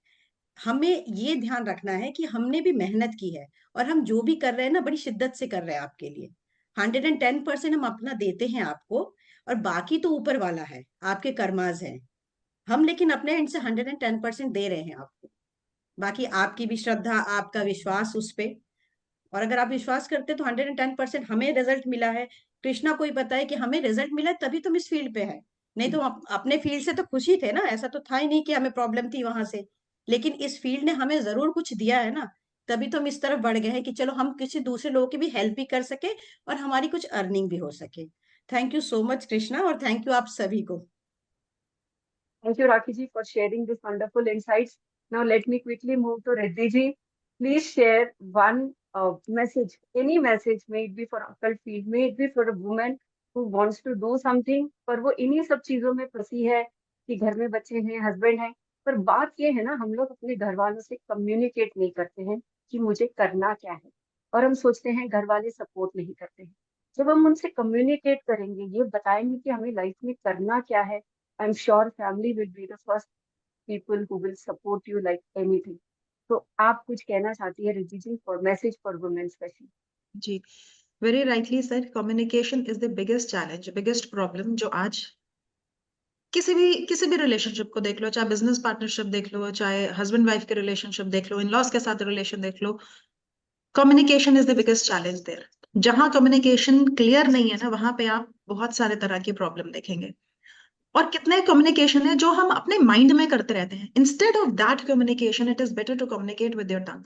Speaker 6: हमें ये ध्यान रखना है कि हमने भी मेहनत की है, और हम जो भी कर रहे हैं ना, बड़ी शिद्दत से कर रहे हैं आपके लिए। 110% हम अपना देते हैं आपको, और बाकी तो ऊपर वाला है, आपके कर्माज हैं। हम लेकिन अपने एंड से 110% दे रहे हैं आपको। बाकी आपकी भी श्रद्धा, आपका विश्वास उस पे, और अगर आप विश्वास करते तो 110% हमें रिजल्ट मिला है, कृष्णा को ही पता है कि हमें रिजल्ट मिला है, तभी तुम इस फील्ड पे है। नहीं तो हम अपने फील्ड से तो खुश ही थे ना, ऐसा तो था ही नहीं कि हमें प्रॉब्लम थी वहां से। लेकिन इस फील्ड ने हमें जरूर कुछ दिया है ना, तभी तो हम इस तरफ बढ़ गए हैं कि चलो हम किसी दूसरे लोगों की भी हेल्प भी कर सके और हमारी कुछ अर्निंग भी हो सके। Thank you so much Krishna, और थैंक यू आप सभी को।
Speaker 1: Thank you, Raki ji, for sharing these wonderful insights. Now, let me quickly move to Riddhi ji. Please share one message, any message, may it be for occult field, may it be for a woman who wants to do something, पर वो इन्हीं सब चीजों में फंसी है कि घर में बच्चे हैं, हस्बैंड है। पर बात ये है ना, हम लोग अपने घर वालों से कम्युनिकेट नहीं करते हैं कि मुझे करना क्या है, और हम सोचते हैं घर वाले सपोर्ट नहीं करते हैं। जब हम उनसे कम्युनिकेट करेंगे, ये बताएंगे कि हमें लाइफ में करना क्या है, I'm sure family will be the first people who will support you like anything. तो आप कुछ कहना चाहती है Riddhi ji, for message for women specially?
Speaker 7: जी, very rightly sir, communication is the biggest challenge, biggest problem जो आज किसी भी रिलेशनशिप को देख लो, चाहे बिजनेस पार्टनरशिप देख लो, चाहे हस्बैंड वाइफ के रिलेशनशिप देख लो, इन लॉज के साथ रिलेशन देख लो, communication is the biggest challenge there. जहां कम्युनिकेशन क्लियर नहीं है ना, वहां पे आप बहुत सारे तरह की प्रॉब्लम देखेंगे। और कितने कम्युनिकेशन है जो हम अपने माइंड में करते रहते हैं, instead of that communication it is better to communicate with your tongue,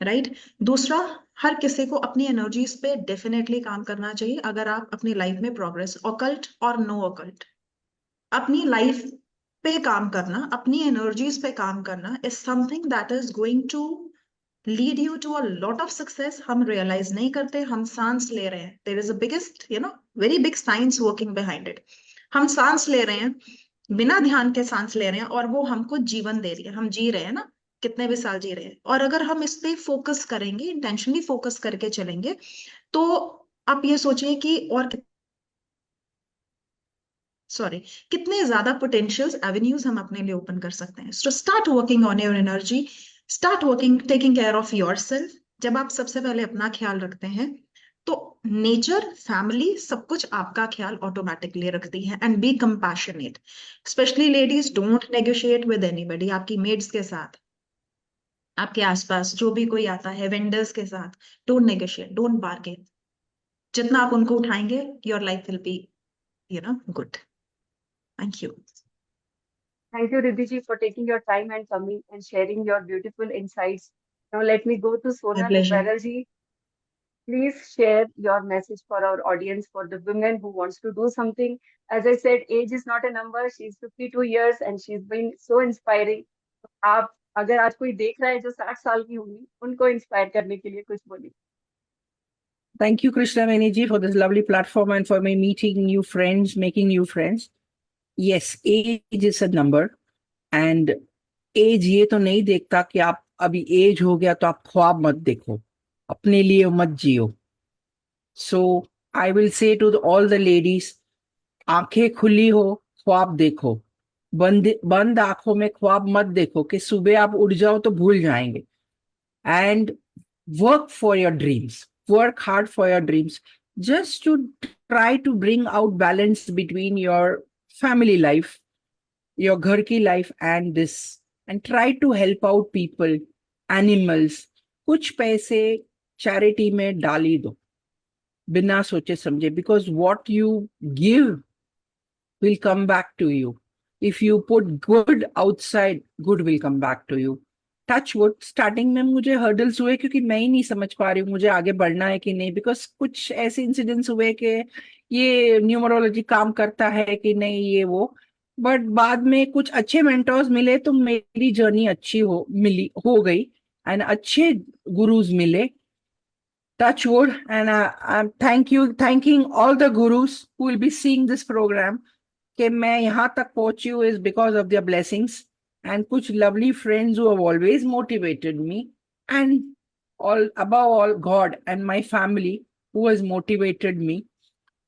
Speaker 7: right. दूसरा, हर किसी को अपनी एनर्जीज पे डेफिनेटली काम करना चाहिए अगर आप अपनी लाइफ में प्रोग्रेस, ऑकल्ट और नो ऑकल्ट, अपनी लाइफ पे काम करना, अपनी एनर्जीज पे काम करना is something that is going to lead you to a lot of success. हम रियलाइज नहीं करते, हम सांस ले रहे हैं, there is a biggest very big science working behind it. हम सांस ले रहे हैं, बिना ध्यान के सांस ले रहे हैं, और वो हमको जीवन दे रही है, हम जी रहे हैं ना, कितने भी साल जी रहे हैं। और अगर हम इस पे फोकस करेंगे, इंटेंशनली फोकस करके चलेंगे, तो आप ये सोचिए कि और कितने ज्यादा पोटेंशियल्स, एवेन्यूज हम अपने लिए ओपन कर सकते हैं। So start working on your energy, start working, taking care of yourself. जब आप सबसे पहले अपना ख्याल रखते हैं, तो नेचर, फैमिली, सब कुछ आपका ख्याल ऑटोमेटिकली रखती है। And B compassionate, specially ladies, don't negotiate with anybody. आपकी मेड्स के साथ, आपके आसपास जो भी कोई आता है, वेंडर्स के साथ, डोंट नेगोशिएट, डोंट बार्गेन। जितना आप उनको उठाएंगे, your life will be good. Thank you.
Speaker 1: Thank you, Riddhi ji, for taking your time and coming and sharing your beautiful insights. Now let me go to
Speaker 7: My
Speaker 1: Sonal
Speaker 7: pleasure.
Speaker 1: Ruparal ji. Please share your message for our audience, for the women who wants to do something. As I said, age is not a number. She's 52 years and she's been so inspiring. आप अगर आज कोई देख रहा है जो 60 साल की होंगी, उनको इंस्पायर करने के लिए कुछ बोलिए।
Speaker 4: Thank you, Krishna Veni for this lovely platform and for my meeting new friends, making new friends. Yes, age is a number, and age ये तो नहीं देखता कि आप अभी एज हो गया तो आप ख्वाब मत देखो, अपने लिए मत जियो। So I will say to all the ladies, आंखें खुली हो, ख्वाब देखो। बंद आंखों में ख्वाब मत देखो कि सुबह आप उठ जाओ तो भूल जाएंगे। And work for your dreams, work hard for your dreams, just to try to bring out balance between your family life, your ghar ki life and this, and try to help out people, animals. कुछ पैसे charity में डाली दो, बिना सोचे समझे, because what you give will come back to you. If you put good outside, good will come back to you. Touch wood, starting में मुझे हर्डल्स हुए क्योंकि मैं ही नहीं समझ पा रही हूँ मुझे आगे बढ़ना है कि नहीं, बिकॉज कुछ ऐसे इंसिडेंट्स हुए कि ये न्यूमरोलॉजी काम करता है कि नहीं, ये वो। बट बाद में कुछ अच्छे मेंटर्स मिले तो मेरी जर्नी अच्छी हो गई, एंड अच्छे गुरुज मिले, touch wood, and I'm thanking all the gurus who will be seeing this program कि मैं यहाँ तक पहुंची हूँ is because of their blessings, and कुछ lovely friends who have always motivated me, and all above all God and my family who has motivated me.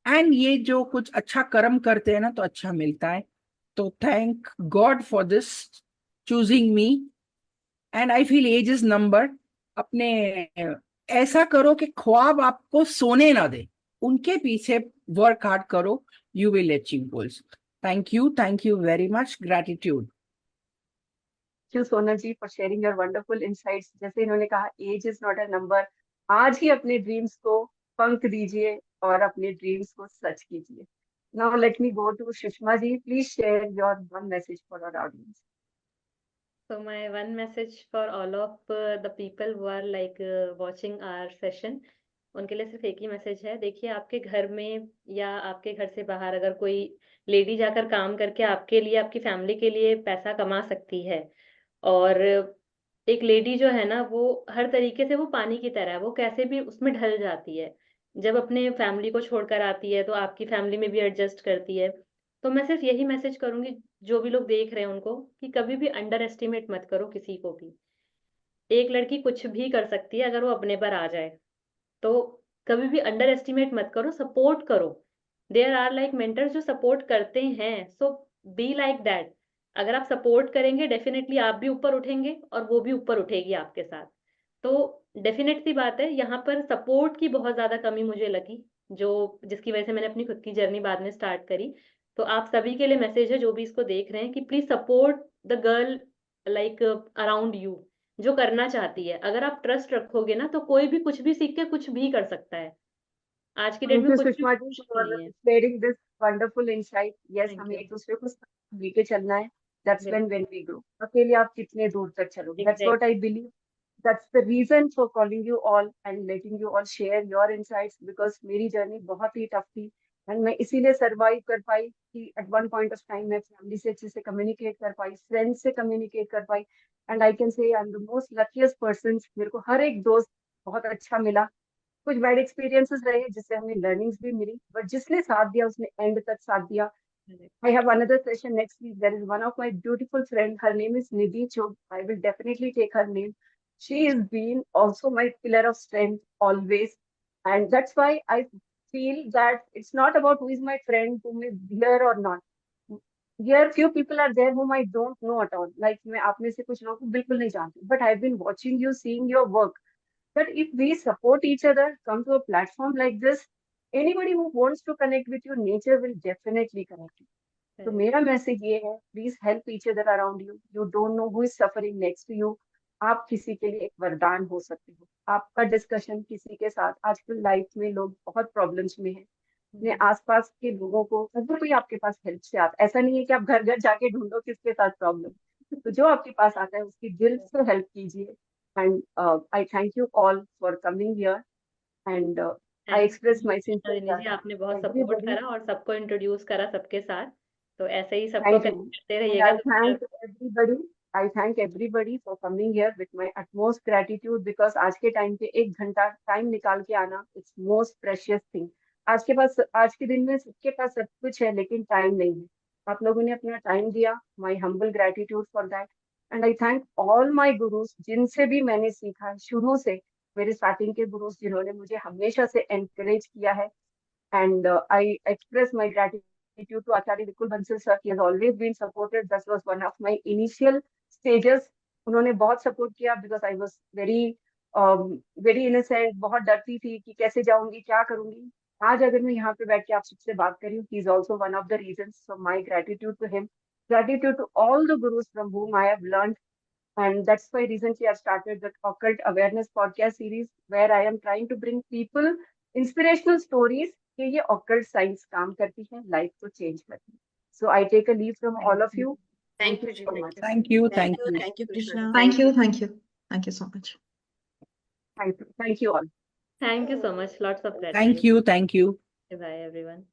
Speaker 4: And ये जो कुछ अच्छा कर्म करते हैं ना तो अच्छा मिलता है, तो thank God for this choosing me. And I feel age is number. अपने ऐसा करो कि ख्वाब आपको सोने ना दे, उनके पीछे वर्क हार्ड करो, you will achieve goals. Thank you very much. Gratitude.
Speaker 1: Thank you, Sonal ji, for sharing your wonderful insights. जैसे इन्होंने कहा, age is not a number. आज ही अपने ड्रीम्स को पंख दीजिए और अपने ड्रीम्स को सच कीजिए. Now let me go to Sushma ji. Please share your one message for our audience.
Speaker 5: So my one message for all of the people who are like watching our session, उनके लिए सिर्फ एक ही मैसेज है. देखिए, आपके घर में या आपके घर से बाहर अगर कोई लेडी जाकर काम करके आपके लिए, आपकी फैमिली के लिए पैसा कमा सकती है, और एक लेडी जो है ना, वो हर तरीके से वो पानी की तरह है, वो कैसे भी उसमें ढल जाती है. जब अपने फैमिली को छोड़कर आती है तो आपकी फैमिली में भी एडजस्ट करती है. तो मैं सिर्फ यही मैसेज करूंगी जो भी लोग देख रहे हैं उनको, कि कभी भी अंडर एस्टिमेट मत करो किसी को भी. एक लड़की कुछ भी कर सकती है अगर वो अपने पर आ जाए. तो कभी भी अंडर एस्टिमेट मत करो, सपोर्ट करो. देयर आर लाइक मेंटर्स जो सपोर्ट करते हैं, सो बी लाइक दैट. अगर आप सपोर्ट करेंगे, डेफिनेटली आप भी ऊपर उठेंगे और वो भी ऊपर उठेगी आपके साथ. तो डेफिनेट सी बात है, यहाँ पर सपोर्ट की बहुत ज्यादा कमी मुझे लगी, जो जिसकी वजह से मैंने अपनी खुद की जर्नी बाद में स्टार्ट करी. तो आप सभी के लिए मैसेज है जो भी इसको देख रहे हैं, कि please support the girl like around you, जो करना चाहती है. अगर आप ट्रस्ट रखोगे ना, तो कोई भी कुछ भी सीख के कुछ भी कर सकता है. आज की डेट
Speaker 1: थैंक
Speaker 5: में
Speaker 1: यू
Speaker 5: कुछ भी
Speaker 1: सुषमा जी
Speaker 5: कुछ
Speaker 1: फॉर
Speaker 5: नहीं है.
Speaker 1: Sharing this wonderful insight. Yes,
Speaker 5: thank
Speaker 1: हमें
Speaker 5: यू.
Speaker 1: एक दूसरे को लेके चलना है. दैट्स
Speaker 5: बिल्कुल.
Speaker 1: When we grow. अकेले आप कितने दूर तक चलोगे? That's what
Speaker 5: exactly.
Speaker 1: I believe. That's the reason for calling you all and letting you all share your insights, because मेरी जर्नी बहुत ही टफ थी, एंड मैं इसीलिए सरवाइव कर पाई कि at one point of time मैं फैमिली से अच्छे से कम्युनिकेट कर पाई, फ्रेंड्स से कम्युनिकेट कर पाई, and I can say I am the most luckiest person. मेरे को हर एक दोस्त बहुत अच्छा मिला. कुछ बैड एक्सपीरियंसेस रहे जिससे हमें लर्निंग्स भी मिली, बट जिसने साथ दिया उसने एंड तक साथ दिया. I have another session next week. There is one of my beautiful friend. Her name is Nidhi Chog. I will definitely take her name. She has been also my pillar of strength always. And that's why I feel that it's not about who is my friend, whom is here or not. Here few people are there whom I don't know at all. Like मैं आप में से कुछ लोगों को बिल्कुल नहीं जानती. But I've been watching you, seeing your work. That if we support each other, come to a platform like this, anybody who wants to connect with you, nature will definitely connect you. तो मेरा message ये है, please help each other around you. You don't know who is suffering next to you. आप किसी के लिए एक वरदान हो सकते हो. आपका डिस्कशन किसी के साथ, आजकल लाइफ में लोग बहुत प्रॉब्लम्स में हैं. अपने आसपास के लोगों को, अगर कोई आपके पास हेल्प से आता, ऐसा नहीं है कि आप घर घर जाके ढूंढो किसके साथ प्रॉब्लम, तो जो आपके पास आता है उसकी दिल से हेल्प कीजिए. And I thank you all for coming here, and I express my sincere
Speaker 5: Rini ji, आपने बहुत सपोर्ट
Speaker 1: एवरीबॉडी.
Speaker 5: करा और सबको इंट्रोड्यूस करा सबके साथ. तो ऐसे ही सबको
Speaker 1: Thank
Speaker 5: कनेक्ट
Speaker 1: you.
Speaker 5: करते
Speaker 1: And
Speaker 5: रहिएगा.
Speaker 1: I thank everybody. I thank everybody for coming here with my utmost gratitude, because आज के टाइम पे एक घंटा टाइम निकाल के आना, it's most precious thing. आज के दिन में सबके पास सब कुछ है लेकिन टाइम नहीं है. आप लोगों ने अपना टाइम दिया. My humble gratitude for that. And I thank all my gurus, जिनसे भी मैंने सीखा है शुरू से. मेरे स्टार्टिंग के गुरुज जिन्होंने मुझे हमेशा से एनकरेज किया है. And I express my gratitude to Acharya Vikul Bansal sir. He has always been supported. That was one of my initial stages. उन्होंने बहुत सपोर्ट किया, because I was very innocent. बहुत डरती थी कि कैसे जाऊंगी, क्या करूंगी. आज अगर मैं यहाँ पे बैठ के आप सबसे बात कर रही हूँ, he is also one of the reasons. So my gratitude to him, gratitude to all the gurus from whom I have learned. And that's why recently I started the Occult Awareness podcast series, where I am trying to bring people inspirational stories कि ये occult science काम करती है, life को change करती है. So I take a leave from all of you.
Speaker 8: Thank
Speaker 1: Thank
Speaker 8: you,
Speaker 1: you
Speaker 8: Ji.
Speaker 1: so
Speaker 8: Thank
Speaker 1: much.
Speaker 8: you.
Speaker 4: Thank you. Thank you.
Speaker 6: Thank you, Krishna.
Speaker 7: Thank you. Thank you. Thank you so much.
Speaker 1: Thank you all.
Speaker 5: Thank you so much. Lots of
Speaker 4: Thank
Speaker 5: gratitude.
Speaker 4: you. Thank you.
Speaker 5: Bye, everyone.